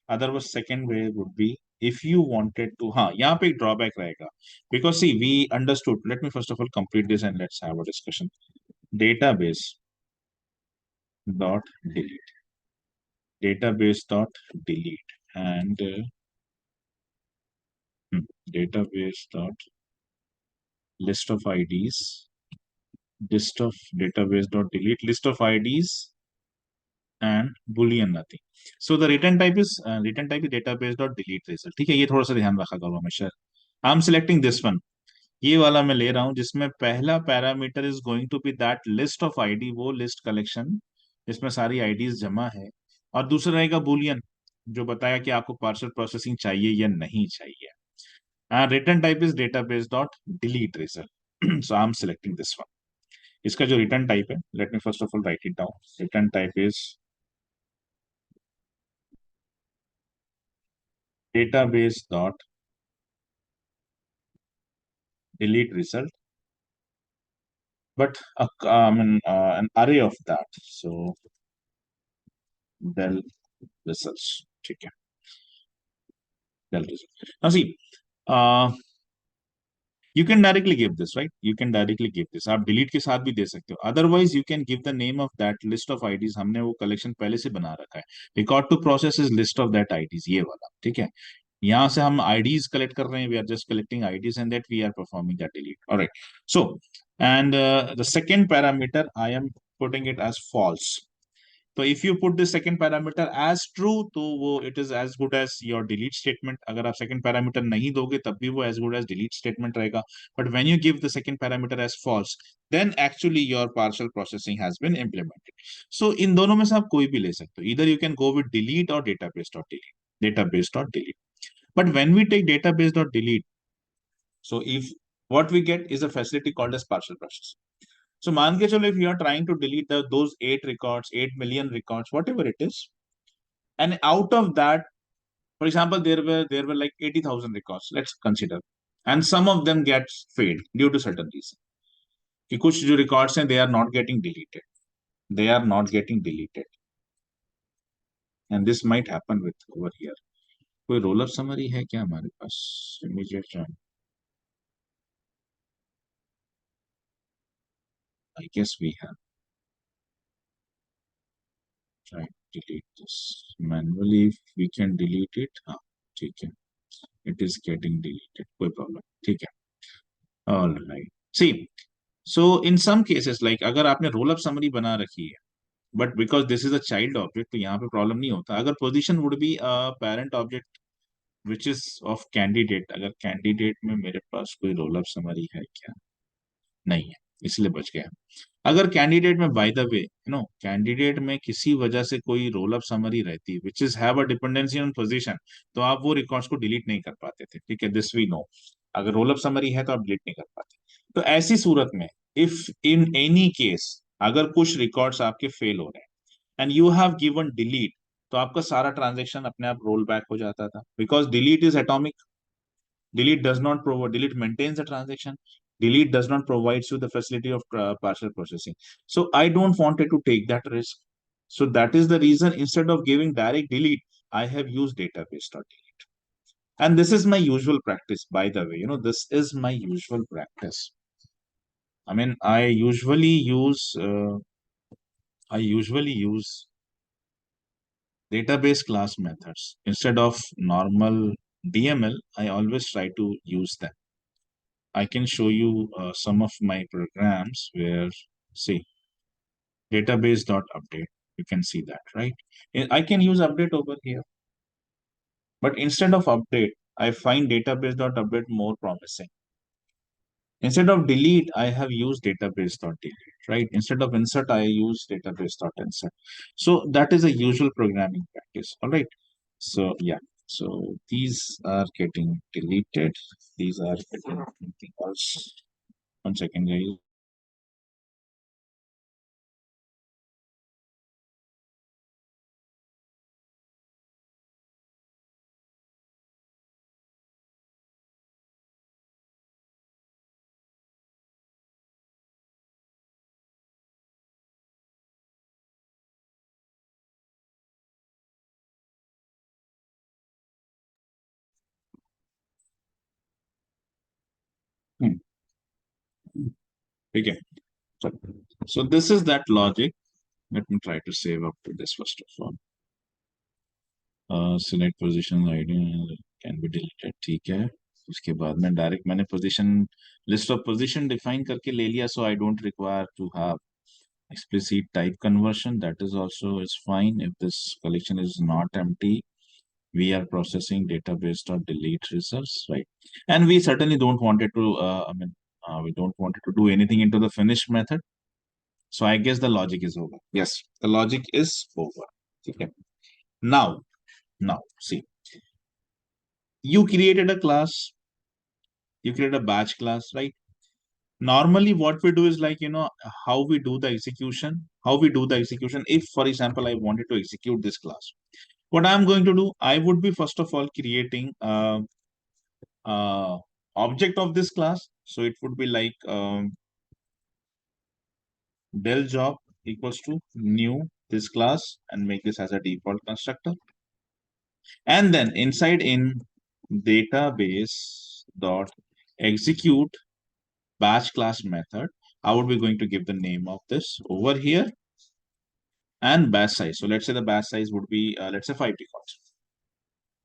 otherwise second way would be if you wanted to, यहाँ पे एक drawback रहेगा. Because see, we understood. Let me first of all complete this and let's have a discussion. Database dot delete. Database dot delete and database dot list of IDs. List of database dot delete list of IDs and boolean nothing. So the return type is database dot delete result. ठीक है, ये थोड़ा सा ध्यान रखा करो हमेशा. I am selecting this one. ये वाला मैं ले रहा हूँ जिसमें पहला parameter is going to be that list of ID, वो लिस्ट कलेक्शन जिसमें सारी आईडीज जमा है, और दूसरा रहेगा बुलियन जो बताया कि आपको पार्शियल प्रोसेसिंग चाहिए या नहीं चाहिए. And return type is database dot delete result. So I am selecting this one. इसका जो रिटर्न टाइप है, let me first of all right it down. Return type is database dot delete result, but an array of that. So del results. ठीक है. Del result. Now see, you can directly give this, right? You can directly give this. आप delete के साथ भी दे सकते हो. Otherwise, you can give the name of that list of IDs. हमने वो collection पहले से बना रखा है. Record to process is list of that IDs. ये वाला, ठीक है. यहाँ से हम IDs collect कर रहे हैं. We are just collecting IDs and that we are performing that delete. All right. So, and the second parameter, I am putting it as false. तो if you put the second parameter as true, तो वो it is as good as your delete statement. अगर आप second parameter नहीं दोगे तब भी वो एज गुड एज डिलीट स्टेटमेंट रहेगा. But when you give the second parameter as false, then actually your partial processing has been implemented. So इन दोनों में से आप कोई भी ले सकते हो. इधर you can go with delete और database dot delete. Database dot delete. But when we take database dot delete, so if what we get is a facility called as partial process. So मान के चलो if you are trying to delete those 8 records, 8 million records, whatever it is, and out of that, for example, there were like 80,000 records, let's consider, and some of them get failed due to certain reason. कि कुछ जो records हैं, they are not getting deleted. They are not getting deleted. And this might happen with over here. कोई roll up summary है क्या हमारे पास? Immediate run. I guess we have. Try delete this manually. If we can delete it, हाँ ठीक है. It is getting deleted. कोई problem. ठीक है. All right. See, so in some cases, like अगर आपने रोल अप समरी बना रखी है, but because this is a child object, तो यहाँ पे प्रॉब्लम नहीं होता. अगर position would be parent object which is of candidate, अगर कैंडिडेट में मेरे पास कोई रोल अप समरी है क्या? नहीं है, इसलिए बच गया. अगर कैंडिडेट में, बाय द वे कैंडिडेट में किसी वजह से कोई रोल अप समरी रहती which is have a dependency on position, तो आप वो रिकॉर्ड्स को डिलीट नहीं कर पाते थे. ठीक है, दिस वी नो. अगर रोल अप समरी है तो आप डिलीट नहीं कर पाते. तो ऐसी सूरत में, इफ इन एनी केस अगर कुछ रिकॉर्ड्स आपके फेल हो रहे हैं and you have given delete, तो आपका सारा ट्रांजेक्शन अपने आप रोल बैक हो जाता था, because delete is atomic. Delete does not provide, delete maintains the transaction. Delete does not provides you the facility of partial processing. So I don't wanted to take that risk. So that is the reason, instead of giving direct delete, I have used database.delete. And this is my usual practice, by the way. This is my usual practice. I mean, I usually use database class methods instead of normal DML. I always try to use them. I can show you some of my programs where, see, database.update. You can see that, right? I can use update over here, but instead of update, I find database.update more promising. Instead of delete, I have used database.delete, right? Instead of insert, I use database.insert. So that is a usual programming practice, all right? So yeah, so these are getting deleted. These are getting anything else. One second, guys. Hmm. Okay. So this is that logic. Let me try to save up to this first of all. Select position ID can be deleted. ठीक है. उसके बाद में direct मैंने position, list of position define करके ले लिया. So I don't require to have explicit type conversion. That is also is fine. If this collection is not empty, we are processing database.delete results, right? And we certainly don't want it to. We don't want it to do anything into the finish method. So I guess the logic is over. Yes, the logic is over. Okay. Now, see, you created a class, you created a batch class, right? Normally, what we do is like, how we do the execution, If, for example, I wanted to execute this class, what I'm going to do, I would be first of all creating object of this class. So it would be like del job equals to new this class and make this as a default constructor. And then inside in database dot execute batch class method, I would be going to give the name of this over here and batch size. So let's say the batch size would be, let's say 5 records.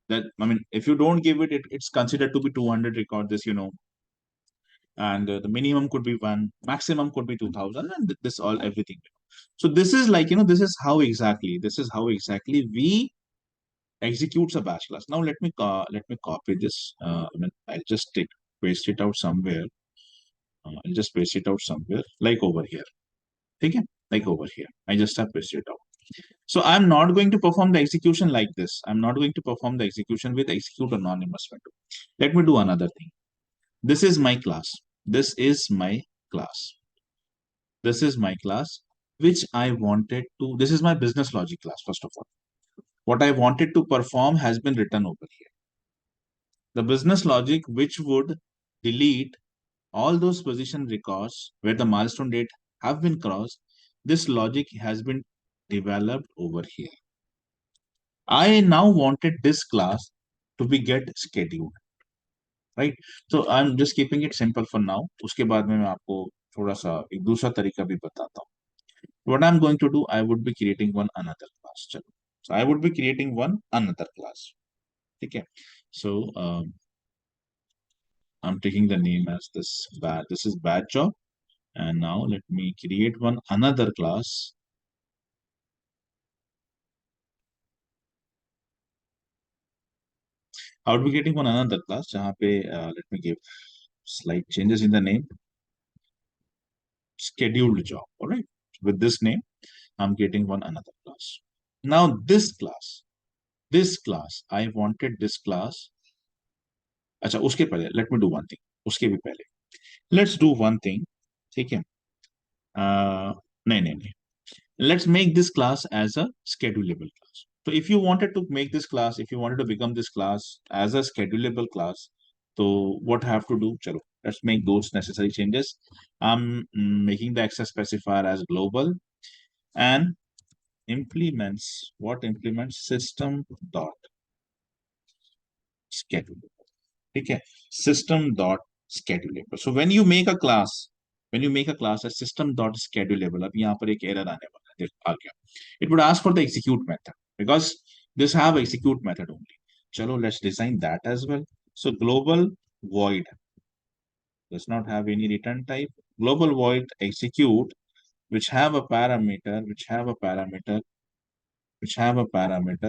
That, I mean, if you don't give it, it's considered to be 200 records, and the minimum could be one, maximum could be 2000, and this all everything. So this is like, this is how exactly we executes a batch class. Now let me copy this. I'll just paste it out somewhere. I'll just paste it out somewhere, like over here. Okay, like over here. I just have pasted it out. So I'm not going to perform the execution like this. I'm not going to perform the execution with execute anonymous window. Let me do another thing. This is my class. This is my class. This is my class, which I wanted to. This is my business logic class. First of all, what I wanted to perform has been written over here. The business logic which would delete all those position records where the milestone date have been crossed, this logic has been developed over here. I now wanted this class to be get scheduled, right? So I'm just keeping it simple for now. उसके बाद में मैं आपको थोड़ा सा एक दूसरा तरीका भी बताता हूँ. What I'm going to do, I would be creating one another class. चलो. So I would be creating one another class. ठीक है? So I'm taking the name as this bad. This is bad job. And now let me create one another class. I would be creating one another class. जहाँ पे let me give slight changes in the name. Scheduled job. All right. With this name, I'm getting one another class. Now this class, I wanted this class. अच्छा उसके पहले let me do one thing. उसके भी पहले let's do one thing. ठीक है? नहीं नहीं नहीं. Let's make this class as a schedulable class. So if you wanted to make this class, if you wanted to become this class as a schedulable class, so what I have to do? Chalo, let's make those necessary changes. I'm making the access specifier as global and implements system dot schedulable. Okay, system dot schedulable. So when you make a class, as system dot schedulable, अब यहाँ पर एक error आने वाला है. देखो आ गया. It would ask for the execute method because this have execute method only. चलो, let's design that as well. So global void does not have any return type. Global void execute, which have a parameter,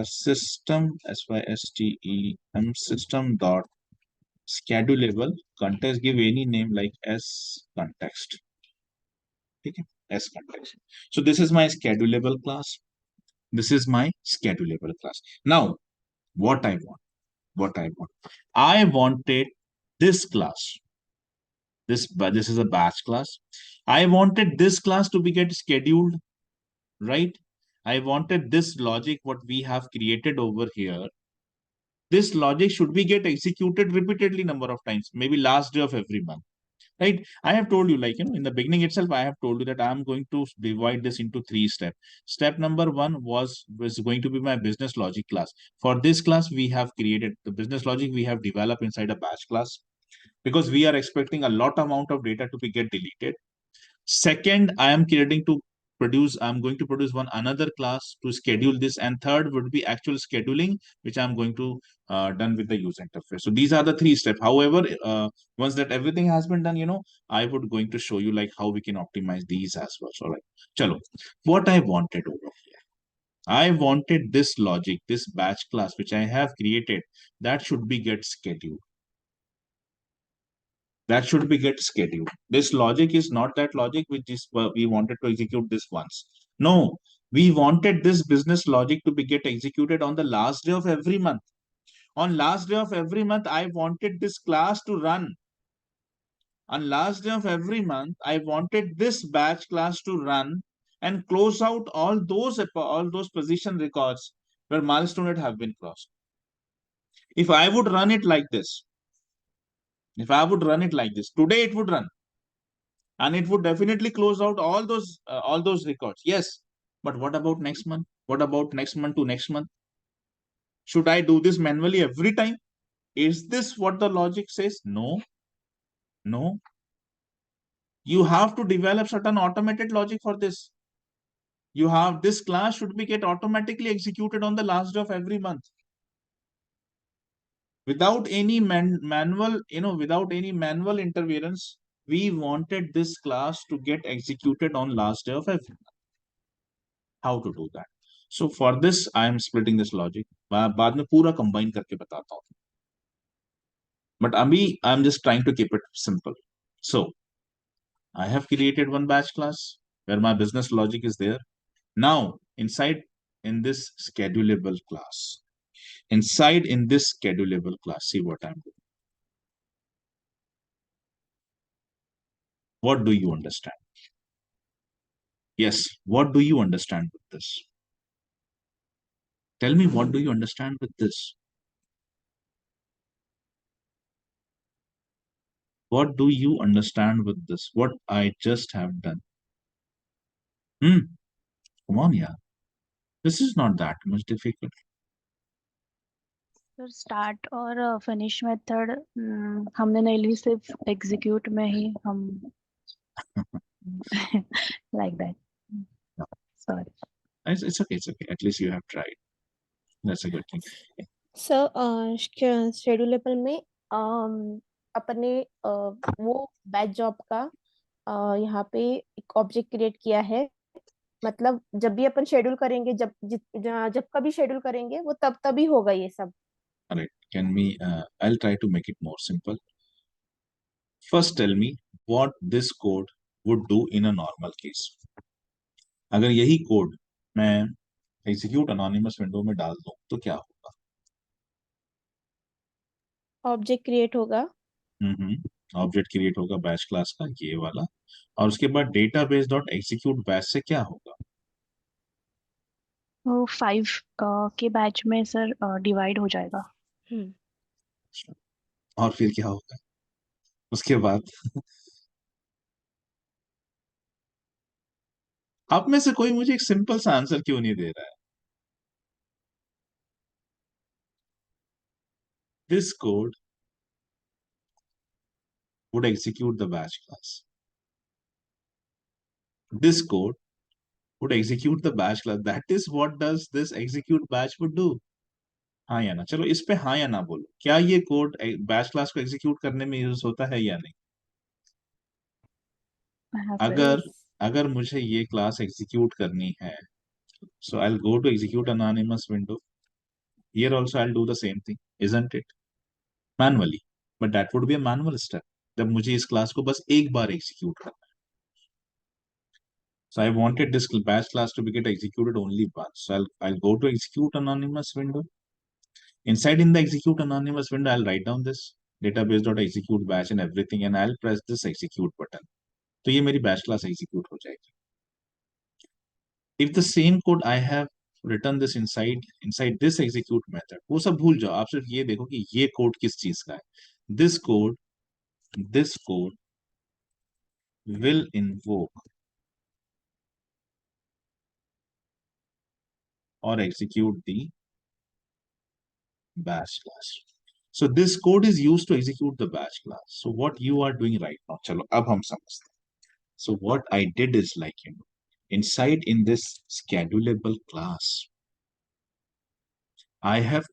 system system system dot schedulable context. Give any name like s context. Okay, s context. So this is my schedulable class. Now what I want, I wanted this class. This is a batch class. I wanted this class to be get scheduled, right? I wanted this logic what we have created over here. This logic should be get executed repeatedly number of times, maybe last day of every month, right? I have told you, like, in the beginning itself, I have told you that I am going to divide this into 3 steps. Step number 1 was going to be my business logic class. For this class, we have created the business logic we have developed inside a batch class because we are expecting a lot amount of data to be get deleted. Second, I'm going to produce one another class to schedule this. And third would be actual scheduling, which I'm going to done with the user interface. So these are the 3 steps. However, once that everything has been done, I would going to show you like how we can optimize these as well. So like, chalo, what I wanted over here. I wanted this logic, this batch class, which I have created, that should be get scheduled. That should be get scheduled. This logic is not that logic which is we wanted to execute this once. No, we wanted this business logic to be get executed on the last day of every month. On last day of every month, I wanted this class to run. On last day of every month, I wanted this batch class to run and close out all those position records where milestone have been crossed. If I would run it like this, today it would run. And it would definitely close out all those records. Yes, but what about next month? What about next month to next month? Should I do this manually every time? Is this what the logic says? No. You have to develop certain automated logic for this. You have this class should be get automatically executed on the last day of every month without any manual interference. We wanted this class to get executed on last day of every month. How to do that? So for this, I am splitting this logic. बाद में पूरा combine करके बताता हूँ. But अभी I am just trying to keep it simple. So I have created one batch class where my business logic is there. Now in this schedulable class, see what I'm doing. What do you understand? Yes, what do you understand with this? Tell me, what do you understand with this? What do you understand with this? What I just have done? Come on, yeah. This is not that much difficult. Sir start और finish method हमने नहीं ली, सिर्फ execute में ही हम like that. Sorry. It's okay. It's okay. At least you have tried. That's a good thing. Sir schedulable में अपने वो batch job का यहाँ पे एक ऑब्जेक्ट क्रिएट किया है. मतलब जब भी अपन शेड्यूल करेंगे, जब कभी शेड्यूल करेंगे वो तभी होगा ये सब. All right. I'll try to make it more simple. First, tell me what this code would do in a normal case. अगर यही कोड मैं एग्जीक्यूट अनोनिमस विंडो में डाल दूं तो क्या होगा? ऑब्जेक्ट क्रिएट होगा. ऑब्जेक्ट क्रिएट होगा बैच क्लास का, ये वाला. और उसके बाद डेटाबेस डॉट एग्जीक्यूट बैच से क्या होगा? वो 5 के बैच में सर डिवाइड हो जाएगा. और फिर क्या होगा उसके बाद? आप में से कोई मुझे एक सिंपल सा आंसर क्यों नहीं दे रहा है? This code would execute the batch class. This code would execute the batch class. That is what does this execute batch would do. हाँ या ना? चलो इस पे हाँ या ना बोलो. क्या ये कोड बैच क्लास को एग्जीक्यूट करने में यूज होता है या नहीं? अगर मुझे ये क्लास एग्जीक्यूट करनी है, so I'll go to execute anonymous window. Here also I'll do the same thing, isn't it? Manually. But that would be a manual step. जब मुझे इस क्लास को बस एक बार एग्जीक्यूट करना है. So I wanted this batch class to be get executed only once. So I'll go to execute anonymous window. Inside in the execute anonymous window, I'll write down this database.execute batch and everything, and I'll press this execute button. तो ये मेरी batch class execute हो जाएगी. If the same code I have written this inside this execute method, वो सब भूल जाओ. आप सिर्फ ये देखो कि ये कोड किस चीज का है. This code will invoke or execute the batch class. So this code is used to execute the batch class. So what you are doing right now, चलो अब हम समझते हैं. So what I did is like, inside in this schedulable class, I have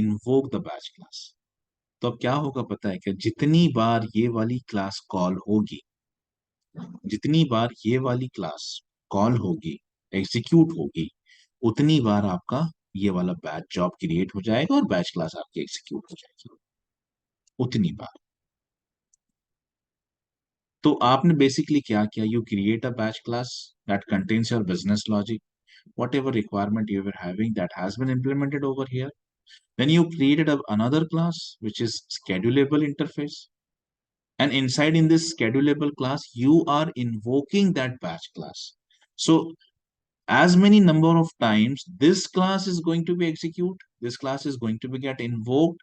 invoked the batch class. तो अब क्या होगा पता है कि जितनी बार ये वाली क्लास कॉल होगी, एग्जीक्यूट होगी, उतनी बार आपका ये वाला बैच जॉब क्रिएट हो जाएगा और बैच क्लास आपकी एग्जीक्यूट हो जाएगी. उतनी बार. तो आपने बेसिकली क्या किया? You create a batch class that contains your business logic, whatever requirement you were having that has been implemented over here. Then you created another class which is schedulable interface, and inside in this schedulable class you are invoking that batch class. So as many number of times this class is going to be execute, this class is going to be get invoked,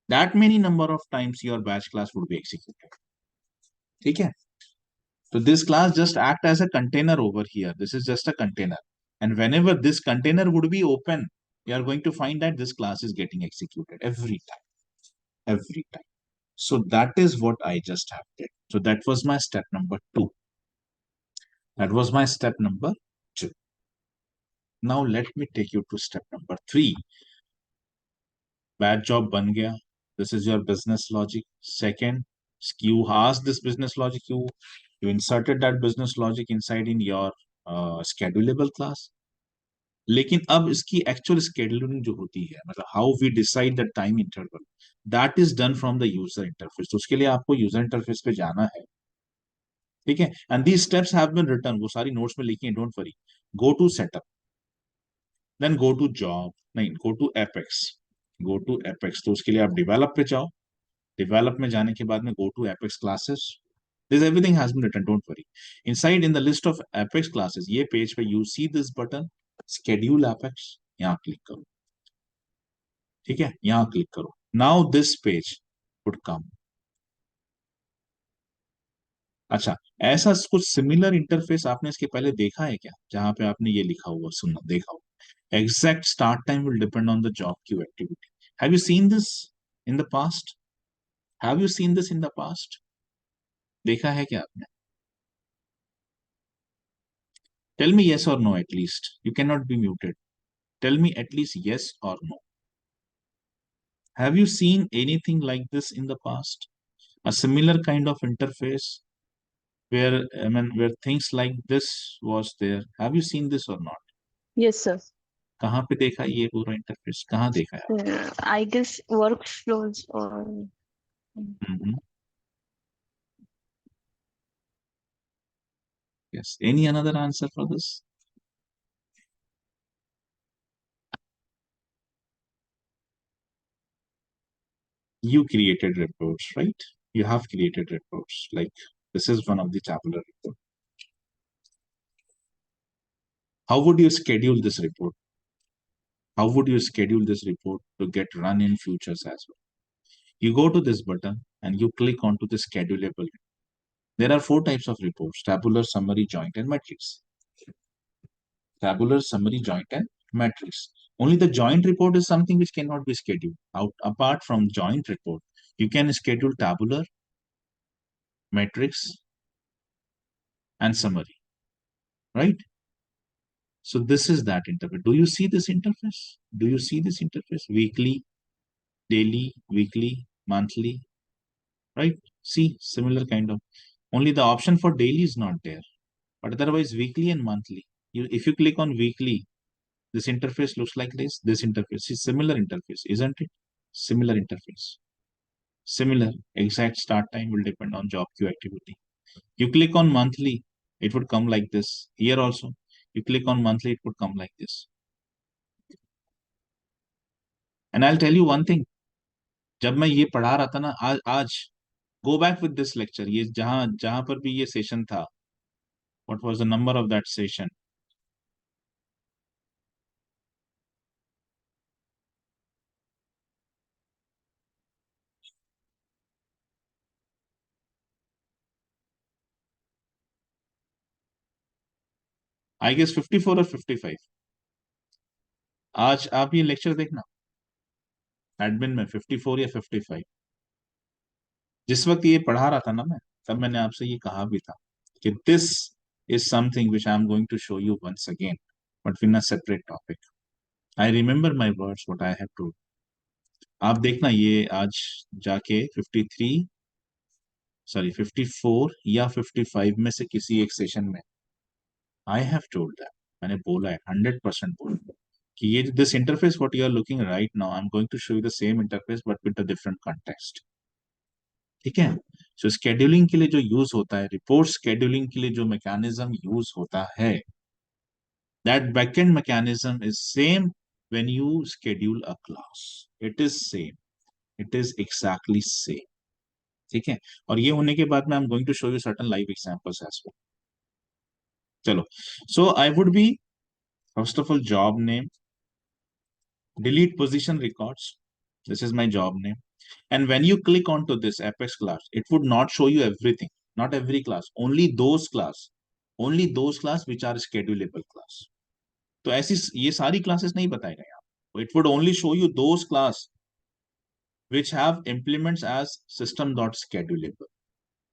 that many number of times your batch class would be executed. ठीक है? So this class just act as a container over here. This is just a container. And whenever this container would be open, you are going to find that this class is getting executed every time. Every time. So that is what I just have did. So that was my step number 2. That was my step number 2. Now let me take you to step number 3. Bad job ban gaya. This is your business logic. Second, you asked this business logic, you inserted that business logic inside in your schedulable class. लेकिन अब इसकी actual scheduling जो होती है, मतलब how we decide the time interval, that is done from the user interface. तो उसके लिए आपको यूजर इंटरफेस पे जाना है. ठीक है? And these steps have been written, वो सारी नोट्स में लिखी है, don't worry. Go to setup, then go to job, नहीं, गो टू एपेक्स. तो उसके लिए आप डेवलप पे जाओ. डेवलप में जाने के बाद में go to Apex classes. This everything has been written, don't worry. Inside in the list of Apex classes, ये पेज पे you see this button, schedule Apex, यहाँ क्लिक करो. ठीक है? यहाँ क्लिक करो. Now this page would come. अच्छा, ऐसा कुछ सिमिलर इंटरफेस आपने इसके पहले देखा है क्या, जहां पे आपने ये लिखा हुआ सुना देखा हो, exact start time will depend on the job queue activity? Have you seen this in the past? Have you seen this in the past? देखा है क्या आपने? Tell me yes or no at least. You cannot be muted. Tell me at least yes or no. Have you seen anything like this in the past? A similar kind of interface where, I mean, where things like this was there. Have you seen this or not? Yes, sir. कहाँ पे देखा ये पूरा interface, कहाँ देखा है? I guess workflows or Mm-hmm. Yes. Any another answer for this? You created reports, right? You have created reports. Like this is one of the tabular report. How would you schedule this report? How would you schedule this report to get run in futures as well? You go to this button and you click onto the schedulable. There are 4 types of reports: tabular, summary, joint, and matrix. Tabular, summary, joint, and matrix. Only the joint report is something which cannot be scheduled. Apart from joint report, you can schedule tabular, matrix, and summary, right? So this is that interface. Do you see this interface? Do you see this interface? Weekly, daily, weekly, monthly, right? See, similar kind of. Only the option for daily is not there. But otherwise, weekly and monthly. If you click on weekly, this interface looks like this. This interface is similar interface, isn't it? Similar interface. Similar. Exact start time will depend on job queue activity. You click on monthly, it would come like this. Here also, you click on monthly, it would come like this. And I'll tell you one thing. जब मैं ये पढ़ा रहा था ना आज go back with this lecture. ये जहां जहां पर भी ये सेशन था, what was the number of that session? I guess 54 or 55. आज आप ये लेक्चर देखना एडमिन में 54 या 55। जिस वक्त ये पढ़ा रहा था ना मैं, तब मैंने आपसे ये कहा भी था कि this is something which I am going to show you once again, but in a separate topic. I remember my words what I have told. आप देखना ये आज जाके 54 या 55 में से किसी एक सेशन में आई हैव टोल्ड दैट, मैंने बोला है 100% बोला कि ये this interface what you are looking right now, I am going to show you the same interface but with a different context. ठीक है? सो स्केड्यूलिंग के लिए जो यूज होता है, रिपोर्ट स्केड्यूलिंग के लिए जो मैकेनिज्म यूज होता है, that backend mechanism is same when you schedule a class. It is same. It is exactly same. ठीक है? और ये होने के बाद में I am going to show you certain live examples as well. चलो, so I would be first of all job name, delete position records. This is my job name. And when you click onto this Apex class, it would not show you everything, not every class, only those class which are schedulable class. तो ऐसी ये सारी classes नहीं बताएगा यहाँ। It would only show you those class which have implements as system.schedulable.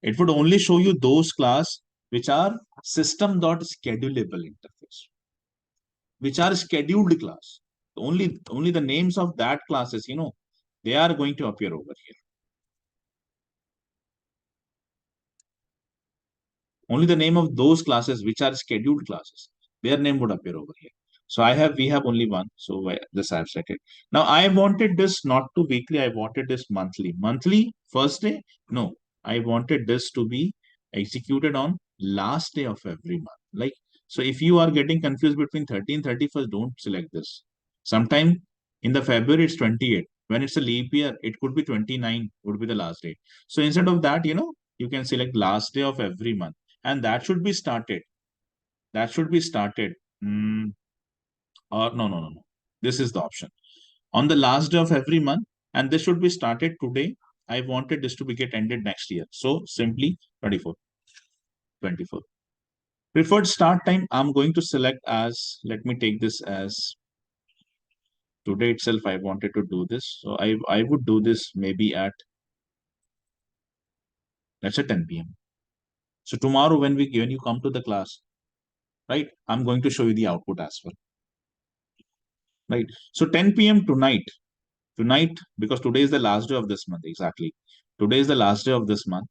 It would only show you those class which are system.schedulable interface, which are scheduled class. Only the names of that classes, they are going to appear over here. Only the name of those classes which are scheduled classes, their name would appear over here. So we have only one. So this I've set it. Now I wanted this not to weekly. I wanted this monthly. Monthly, first day? No, I wanted this to be executed on last day of every month. Like, so if you are getting confused between 13, 31st, don't select this. Sometime in the February, it's 28. When it's a leap year, it could be 29 would be the last date. So instead of that, you can select last day of every month. And that should be started. Or no. This is the option. On the last day of every month, and this should be started today. I wanted this to be get ended next year. So simply 24. 24. Preferred start time, I'm going to select as, let me take this as today itself. I wanted to do this. So I would do this maybe at, let's say 10 p.m. So tomorrow when you come to the class, right, I'm going to show you the output as well. Right. So 10 p.m. tonight, because today is the last day of this month. Exactly. Today is the last day of this month.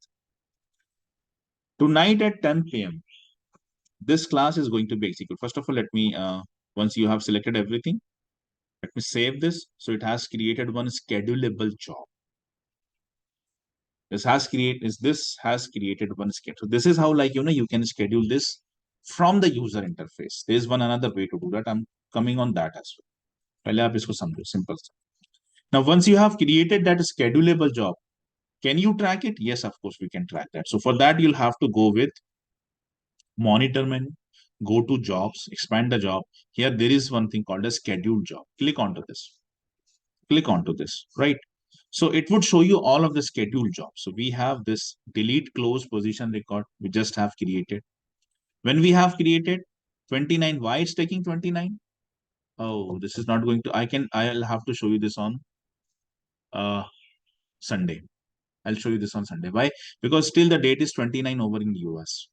Tonight at 10 p.m. this class is going to be executed. First of all, let me, once you have selected everything, let me save this. So it has created one schedulable job. This has created one schedule. So this is how, like, you can schedule this from the user interface. There is one another way to do that. I'm coming on that as well. पहले आप इसको समझो, simple stuff. Now, once you have created that schedulable job, can you track it? Yes, of course, we can track that. So for that, you'll have to go with monitor menu, go to jobs, expand the job. Here, there is one thing called a scheduled job. Click onto this. Click onto this, right? So it would show you all of the scheduled jobs. So we have this delete close position record. We just have created. When we have created 29, why it's taking 29? Oh, this is not going to, I'll have to show you this on Sunday. I'll show you this on Sunday. Why? Because still the date is 29 over in US.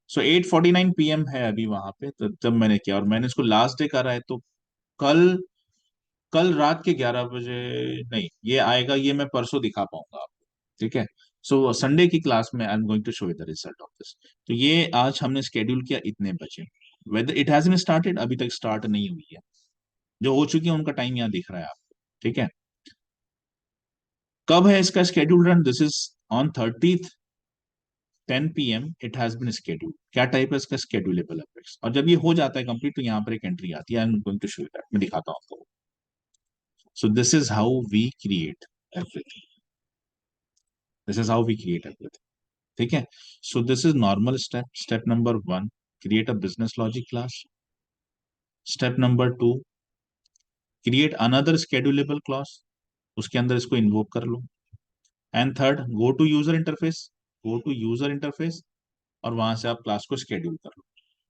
So 8:49 PM है अभी वहां पे, तो तब मैंने किया और मैंने इसको लास्ट डे करा है, तो कल कल रात के 11 बजे नहीं, ये आएगा, ये मैं परसों दिखा पाऊंगा आपको, ठीक है? सो संडे की क्लास में I am going to show you the result of this. तो ये आज हमने स्केड्यूल किया इतने बजे. Whether it has been started, अभी तक स्टार्ट नहीं हुई है. जो हो चुकी है उनका टाइम यहाँ दिख रहा है आपको, ठीक है? कब है इसका schedule run? This is on 30th 10 PM it has been schedule. क्या टाइप है इसका? Schedulable Apex. और जब ये हो जाता है कंप्लीट, तो यहाँ पर एक एंट्री आती है. I am going to show you that. मैं दिखाता हूँ आपको. So this is how we create everything. This is how we create everything. ठीक है? So this is normal step. Step number 1, create a business logic class. Step number 2, create another schedulable class. उसके अंदर इसको invoke कर लो. And third, go to user interface. Go to user interface और वहां से आप क्लास को शेड्यूल कर लो.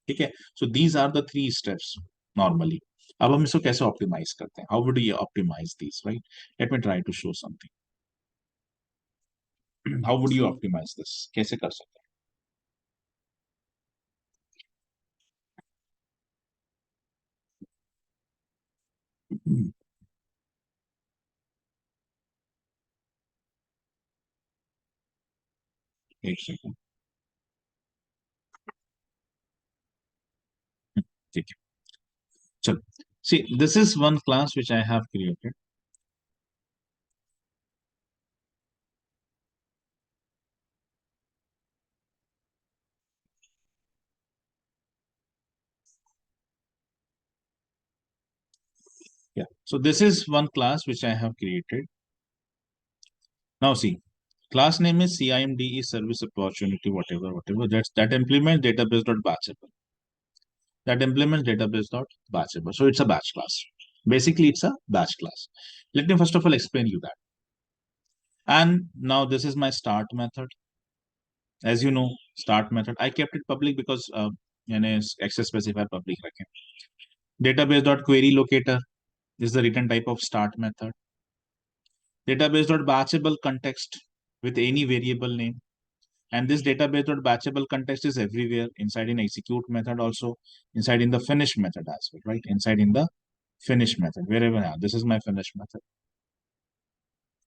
ठीक है? So these are the 3 steps normally. अब हम इसको कैसे ऑप्टिमाइज करते हैं? How would you optimise this, right? Let me try to show something. How would you optimise this? कैसे कर सकते हैं? एक सेकेंड. ठीक है, चलो. See, this is one class which I have created. Yeah. So this is one class which I have created. Now see, class name is CIMDE service opportunity, whatever. That implements database.batchable. That implements database.batchable. So it's a batch class. Basically, it's a batch class. Let me first of all explain you that. And now this is my start method. As you know, start method, I kept it public because access specifier public रखें. Database.query locator is the written type of start method. Database.batchable context with any variable name. And this database.batchable context is everywhere, inside in execute method also, inside in the finish method as well, right? Inside in the finish method, wherever. This is my finish method.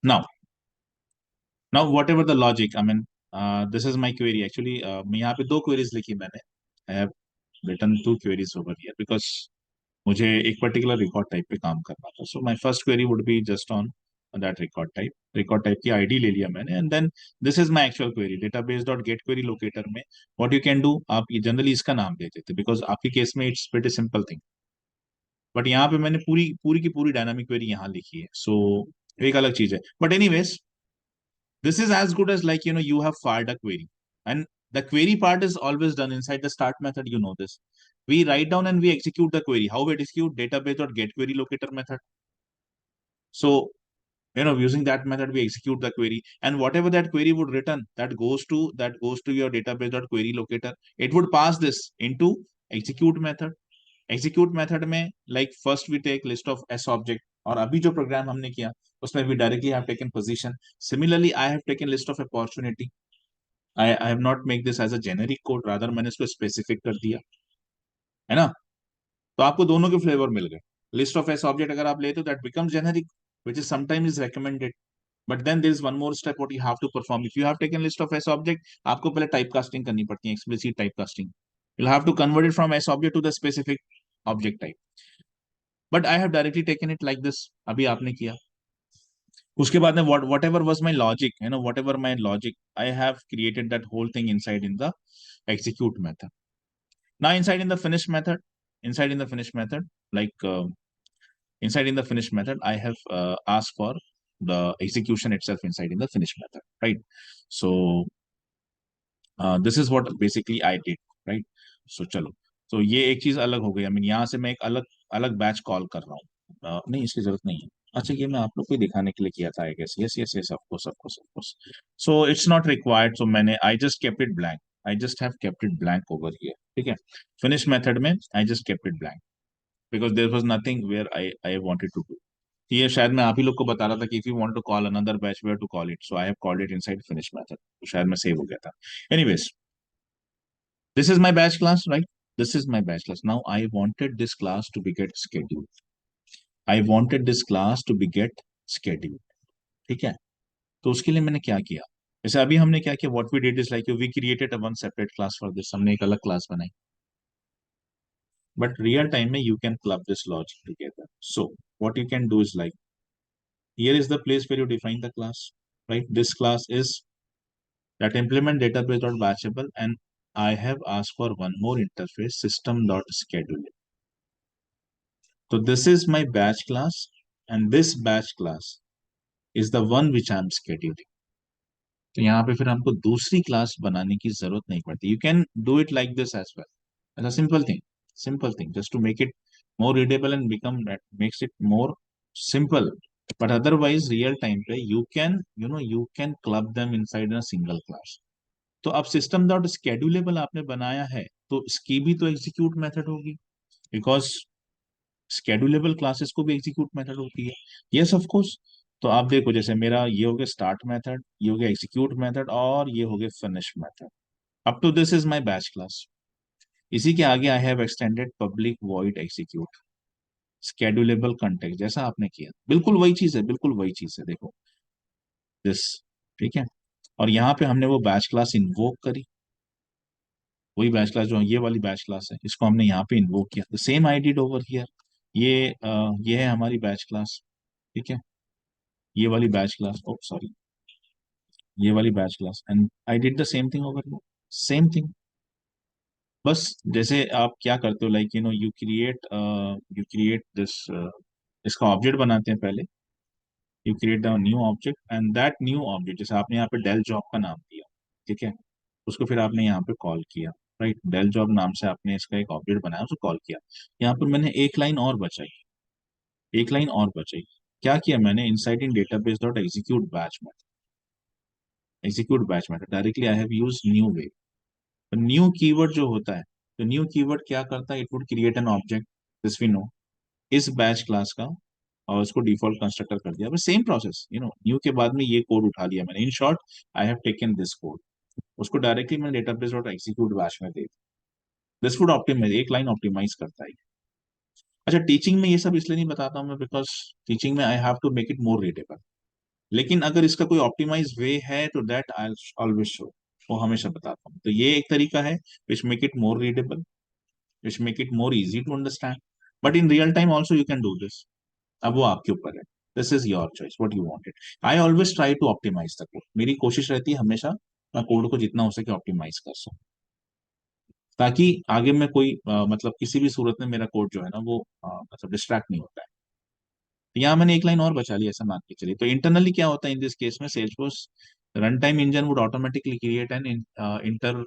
Now whatever the logic, I mean, this is my query. Actually, मैं यहाँ पे 2 queries लिखी मैंने. I have written 2 queries over here because मुझे एक particular record type पे काम करना था. So my first query would be just on that record type ID आईडी ले लिया मैंने. And then this is my actual query. Database dot get query locator में व्हाट यू कैन डू, आप ये जनरली इसका नाम दे देते बिकॉज आपके केस में it's pretty simple thing. But यहाँ पे मैंने पूरी पूरी की पूरी डायनामिक क्वेरी यहाँ लिखी है. सो एक अलग चीज है. But anyways, this is as good as, like, you have fired a query, and the query part is always done inside the start method. You know this. We write down and we execute the query. How we execute? Database.getQueryLocator method. So Using that method, we execute the query, and whatever that query would return, that goes to your database.query locator. It would pass this into execute method. execute method में, like first we take list of s object, और अभी जो programme हमने किया उसमें we directly have taken position. Similarly, I have taken list of opportunity. I have not make this as a generic code, rather मैंने इसको specific कर दिया, है ना? तो आपको दोनों के फ्लेवर मिल गए. लिस्ट ऑफ एस ऑब्जेक्ट अगर आप लेते हो, that becomes generic, which is sometimes is recommended. But then there is one more step what you have to perform. If you have taken list of S object, आपको पहले typecasting करनी पड़ती है, explicit typecasting. You'll have to convert it from S object to the specific object type. But I have directly taken it like this. अभी आपने किया. उसके बाद में whatever was my logic, whatever my logic, I have created that whole thing inside in the execute method. Now inside in the finish method, like inside in the finish method, I have asked for the execution itself inside in the finish method, right? So this is what basically I did, right? So चलो, तो ये एक चीज अलग हो गई. I mean, यहाँ से मैं एक अलग अलग बैच कॉल कर रहा हूँ. नहीं, इसकी जरूरत नहीं है. अच्छा, ये मैं आप लोग को दिखाने के लिए किया था, I guess. Yes yes yes, of course of course of course. So it's not required, so मैंने I just kept it blank. I just have kept it blank over here. ठीक है, फिनिश मेथड में I just kept it blank because there was nothing where I wanted to do. ये शायद मैं आप ही लोग को बता रहा था कि if you want to call another batch, where to call it. So I have called it inside finish method. तो शायद मैं सेव हो गया था. Anyways, this is my batch class, right? This is my batch class. Now I wanted this class to be get scheduled. I wanted this class to be get scheduled. ठीक है, तो उसके लिए मैंने क्या किया, जैसे अभी हमने क्या किया, what we did is like we created a one separate class for this. हमने एक अलग class बनाई. But real time में you can club this logic together. So what you can do is like, here is the place where you define the class, right? This class is that implement database.batchable, and I have asked for one more interface, system.schedule. So this is my batch class, and this batch class is the one which I am scheduling. तो यहाँ पे फिर हमको दूसरी class बनाने की जरूरत नहीं पड़ती. You can do it like this as well. As a simple thing just to make it more readable and become that makes it more simple. But otherwise real time पे you can club them inside in a single class. तो अब system dot schedulable आपने बनाया है, तो इसकी भी तो execute method होगी, because schedulable classes को भी execute method होती है. Yes, of course. तो आप देखो, जैसे मेरा ये हो गया start method, ये हो गया execute method, और ये हो गया finish method. Up to this is my batch class. इसी के आगे I have extended public void execute schedulable context, जैसा आपने किया, बिल्कुल वही चीज है, बिल्कुल वही चीज है. देखो दिस, ठीक है. और यहाँ पे हमने वो बैच क्लास इन्वोक करी, वही बैच क्लास जो ये वाली बैच क्लास है, इसको हमने यहाँ पे इन्वोक किया. The same I did over here. ये है हमारी बैच क्लास, ठीक है, ये वाली बैच क्लास, ओ सॉरी, ये वाली batch class, and I did the same thing over here, same thing. बस जैसे आप क्या करते हो, लाइक यू क्रिएट दिस, इसका ऑब्जेक्ट बनाते हैं पहले. You create a new object, and that new object, जैसे आपने यहाँ पे डेल जॉब का नाम दिया, ठीक है, उसको फिर आपने यहाँ पे कॉल किया, राइट. डेल जॉब नाम से आपने इसका एक ऑब्जेक्ट बनाया, उसको कॉल किया. यहाँ पर मैंने एक लाइन और बचाई, एक लाइन और बचाई. क्या किया मैंने, inside in database dot execute batch method directly I have use new way. New keyword जो होता है, तो न्यू कीवर्ड क्या करता है, it would create an object, this we know, इस बैच क्लास का, और उसको डिफॉल्ट कंस्ट्रक्टर कर दिया. बस सेम प्रोसेस, न्यू के बाद में ये कोड उठा लिया मैंने. In short, I have taken this code, उसको डायरेक्टली मैंने डेटाबेस डॉट एग्जीक्यूट बैच में दे दिया. दिस वुड ऑप्टिमाइज, एक लाइन ऑप्टिमाइज करता है. अच्छा, टीचिंग में ये सब इसलिए नहीं बताता हूँ मैं, बिकॉज टीचिंग में I have to make it more readable. लेकिन अगर इसका कोई ऑप्टिमाइज वे है, तो दैट आई ऑलवेज शो, वो हमेशा बताता हूँ. तो ये एक तरीका है which make it more readable, which make it more easy to understand. But in real time also you can do this. अब वो आपके ऊपर है. This is your choice, what you wanted. I always try to optimise the code. मेरी कोशिश रहती है हमेशा मैं कोड को जितना हो सके ऑप्टिमाइज कर सकूं, ताकि आगे में कोई मतलब किसी भी सूरत में मेरा कोड जो है ना, वो मतलब डिस्ट्रैक्ट नहीं होता है. तो यहाँ मैंने एक लाइन और बचा ली, ऐसा मान के चलिए. तो इंटरनली क्या होता है इन दिस केस में, Salesforce run time engine would automatically create an inter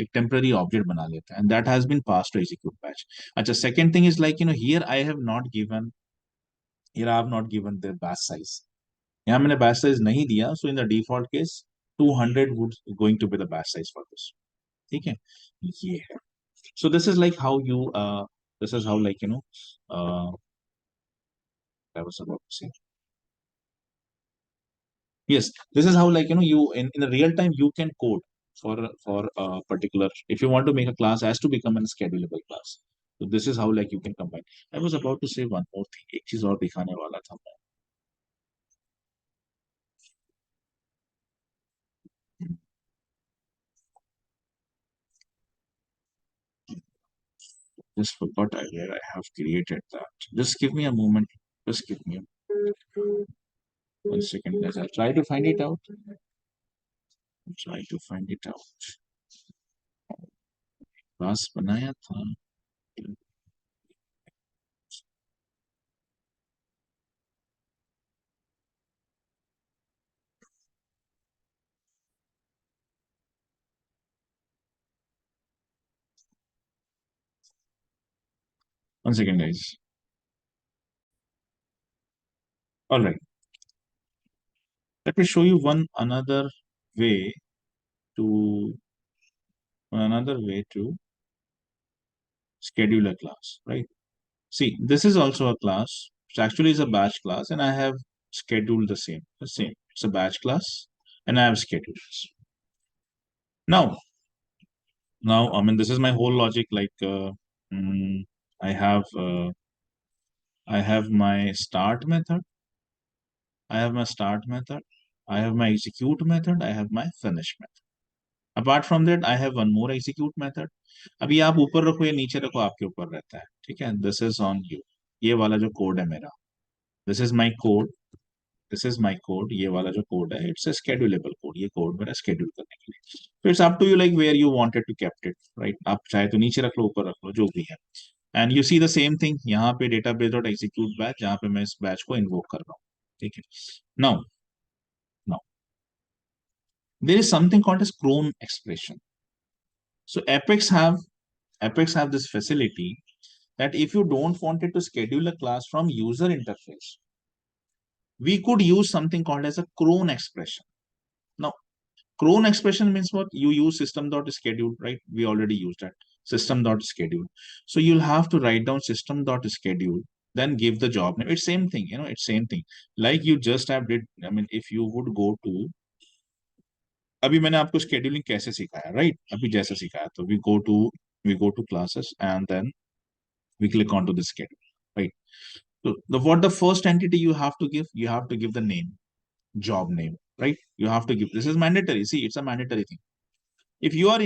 एक टेम्पररी ऑब्जेक्ट बना लेता है, and that has been pass to execute batch. अच्छा, second thing is like here I have not given, here I have not given the batch size. यहाँ मैंने batch size नहीं दिया, so in the default case 200 would going to be the batch size for this. ठीक है, ये है. So this is like how you this is how, like, I was about to say, yes, this is how, like, you in the real time you can code for a particular, if you want to make a class has to become a schedulable class. So this is how, like, you can combine. I was about to say one more thing, एक चीज और दिखाने वाला था मैं. Just forgot where I have created that. Just give me a moment. Just give me 1 second, guys. I'll try to find it out. Try to find it out. Class बनाया था. 1 second, guys. All right. Let me show you way to another way to schedule a class, right? See, this is also a class, which actually is a batch class, and I have scheduled the same. It's a batch class, and I have scheduled this. Now, I mean, this is my whole logic. Like, mm, I have uh, I have my start method, I have my start method, I have my execute method, I have my finish method. Apart from that, I have one more execute method. अभी आप ऊपर रखो या नीचे रखो, आपके ऊपर रहता है. ठीक है, दिस इज ऑन यू. ये वाला जो कोड है मेरा, this is my code, this is my code. ये वाला जो कोड है, इट्स a schedulable कोड. ये कोड मेरा schedule करने के लिए. तो it's up to you, like where you wanted to kept it, right? आप चाहे तो नीचे रख लो, ऊपर रख लो, जो भी है. And you see the same thing यहाँ पे, डेटाबेस डॉट एग्जीक्यूट बैच, जहाँ पे मैं इस बैच को इन्वोक कर रहा हूँ. ठीक है. Now now there is something called as cron expression. So Apex have this facility that if you don't wanted to schedule a class from user interface, we could use something called as a cron expression. Now, cron expression means what? You use system.schedule, right? We already used that system.schedule. So you'll have to write down system.schedule, then give the job name. It's same thing, it's same thing. Like you just have did, I mean, if you would go to, अभी मैंने आपको scheduling कैसे सिखाया, right? अभी जैसे सिखाया, तो we go to classes, and then we click onto the schedule, right? So what the first entity you have to give? You have to give the name, job name, right? You have to give. This is mandatory. See, it's a mandatory thing. If you are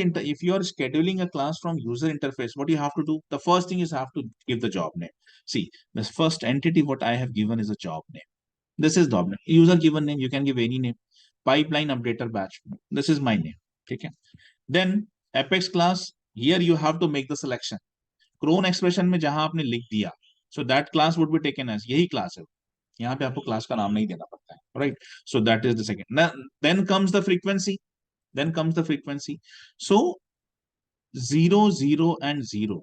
scheduling a class from user interface, what you have to do? The first thing is have to give the job name. See, the first entity what I have given is a job name. This is job name. User given name. You can give any name. Pipeline updater batch. This is my name. Okay. Then Apex class. Here you have to make the selection. Cron expression में जहां आपने लिख दिया, so that class would be taken as, यही class है. यहाँ पे आपको क्लास का नाम नहीं देना पड़ता है, right? So that is the second. Then comes the frequency. So 0 0 and 0,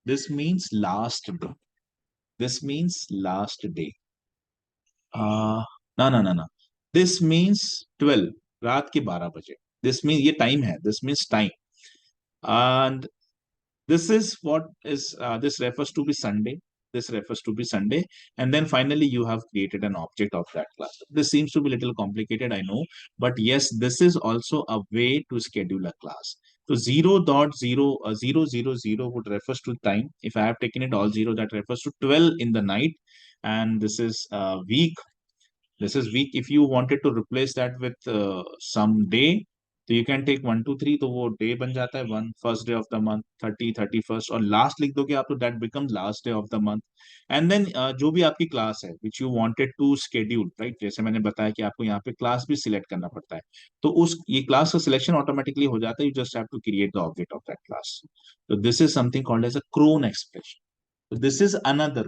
this means last day. No. This means 12, रात के 12 बजे. This means ये टाइम है. This means time. And this is what is this refers to be Sunday. And then finally you have created an object of that class. This seems to be a little complicated, I know, but yes, this is also a way to schedule a class. So 0.0 would refers to time. If I have taken it all 0, that refers to 12 in the night. And this is week. If you wanted to replace that with some day, तो you can take 1 2 3, तो वो day बन जाता है 1, first day of the month, 30, 31st, और last लिख दोगे आप, तो that become last day of the month. And then जो भी आपकी क्लास है which you wanted to schedule, right? जैसे मैंने बताया कि आपको यहाँ पे क्लास भी सिलेक्ट करना पड़ता है, तो उस ये क्लास का सिलेक्शन ऑटोमेटिकली हो जाता है. You just have to create the object of that class. तो this is something called as a cron expression. So this is another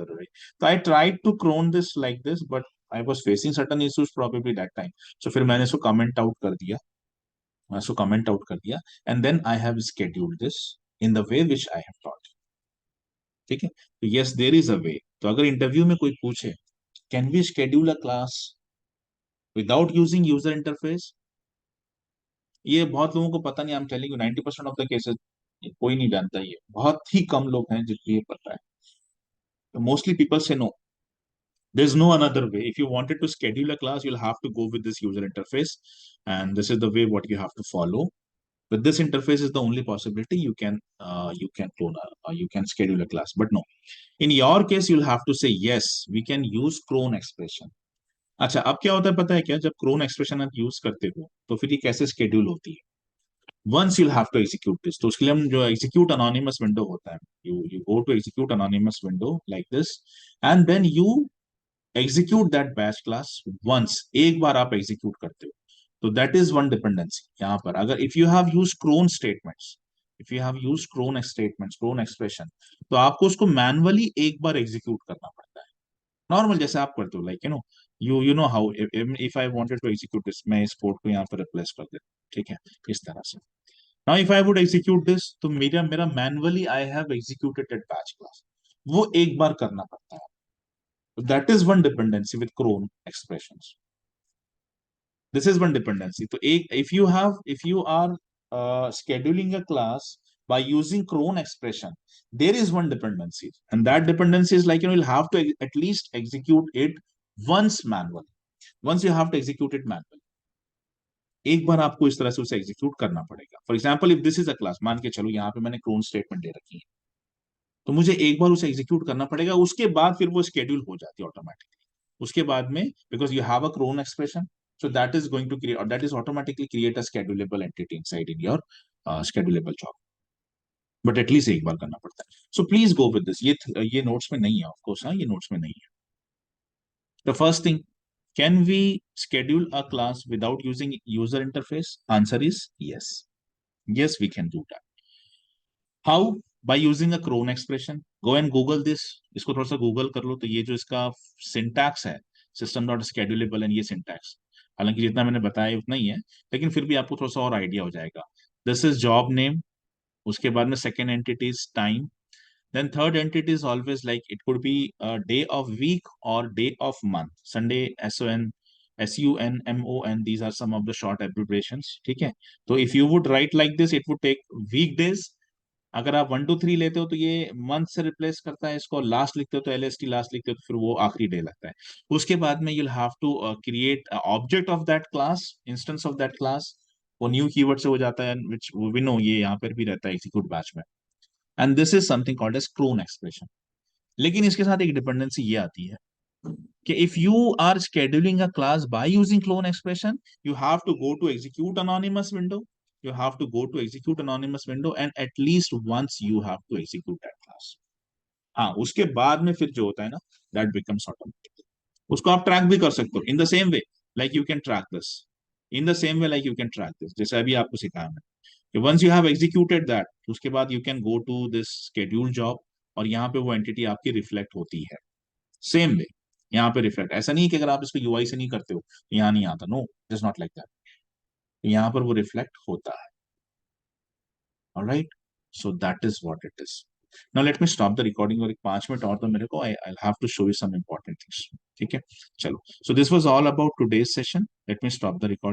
way. So I tried to clone this like this, but I was facing certain issues probably that time. So फिर मैंने इसको comment out कर दिया. And then I have scheduled this in the way which I have taught. ठीक है? तो yes, there is a way. तो अगर इंटरव्यू में कोई पूछे Can we schedule a class without using user interface? ये बहुत लोगों को पता नहीं. I'm telling you 90% of the cases कोई नहीं जानता. ये बहुत ही कम लोग हैं जिनको ये पता है. Mostly people say no. There's no another way. If you wanted to schedule a class, you'll have to go with this user interface, and this is the way what you have to follow. With this interface is the only possibility you can clone you can schedule a class. But no, in your case you'll have to say yes. We can use clone expression. अच्छा, अब क्या होता है पता है क्या? जब crown expression आप यूज करते हो तो फिर ये कैसे स्केड्यूल होती है? Once you'll have to execute this. तो उसके लिए हम जो execute anonymous window होता है, you go to execute anonymous window like this, and then you execute that batch class once. एक बार आप execute करते हो. तो that is one dependency. यहाँ पर अगर if you have used cron statements, if you have used cron statements, cron expression, तो आपको उसको manually एक बार execute करना पड़ता है. नॉर्मल जैसे आप करते हो, like you know how if I wanted to execute this, मैं इस कोड को यहाँ पर रिप्लेस कर देता हूँ. ठीक है, इस तरह से. Now if I would execute this, तो मेरा मेरा manually I have executed that batch class, वो एक बार करना पड़ता है. That is one dependency with cron expressions. This is one dependency. तो एक if you are scheduling a class by using cron expression, there is one dependency, and that dependency is like you'll have to at least execute it once manually. Once you have to execute it manually, एक बार आपको इस तरह से उसे execute करना पड़ेगा. For example if this is a class, मान के चलो यहाँ पे मैंने क्रोन स्टेटमेंट दे रखी है, तो मुझे एक बार उसे एग्जीक्यूट करना पड़ेगा. उसके बाद फिर वो शेड्यूल हो जाती है ऑटोमेटिकली. उसके बाद में because you have a cron expression, so that is going to create, or that is automatically create a schedulable entity inside in your schedulable job. But at least एक बार करना पड़ता है. So please go with this. ये notes में नहीं है, of course. हाँ, ये नोट्स में नहीं है. The first thing, can we schedule a class without using user interface? Answer is yes. Yes, we can do that. How? By using a cron expression. Go and Google this. इसको थोड़ा सा Google कर लो. तो ये जो इसका syntax है, system.schedulable, and ये syntax, हालांकि जितना मैंने बताया उतना ही है, लेकिन फिर भी आपको थोड़ा सा और आइडिया हो जाएगा. This is job name. उसके बाद में second entity is time. Then third entity is always like it could be day of week और day of month. Sunday, SUNMON, these are some of the short abbreviations. ठीक है, तो if you would write like this, it would take week days. अगर आप 1 to 3 लेते हो तो ये मंथ से रिप्लेस करता है इसको. लास्ट लिखते हो तो LST लास्ट लिखते हो तो फिर वो आखिरी डे लगता है. उसके बाद में you'll have to create object of that class, instance of that class. वो न्यू कीवर्ड से हो जाता है, which we know ये यहाँ पर भी रहता है एग्जीक्यूट बैच में. And this is something called as clone expression. लेकिन इसके साथ एक डिपेंडेंसी ये आती है कि if you are scheduling a class by using clone expression, you have to go to execute anonymous window. You have to go to execute anonymous window, and at least once you have to execute that class. हाँ, उसके बाद में फिर जो होता है ना, that becomes automatic. उसको आप ट्रैक भी कर सकते हो in the same way like you can track this. In the same way like you can track this. जैसे अभी आपको सिखाया मैंने. Once you have executed that, उसके बाद you can go to this schedule job, और यहाँ पे वो एंटिटी आपकी रिफ्लेक्ट होती है. सेम वे यहाँ पे रिफ्लेक्ट. ऐसा नहीं कि अगर आप इसको UI से नहीं करते हो तो यहाँ नहीं आता. No, it is not like that. यहाँ पर वो रिफ्लेक्ट होता है. Alright, so that is what it is. Now let me stop the recording. और एक 5 मिनट और तो मेरे को I have to show you some important things. ठीक है, चलो. So this was all about today's session. Let me stop the recording.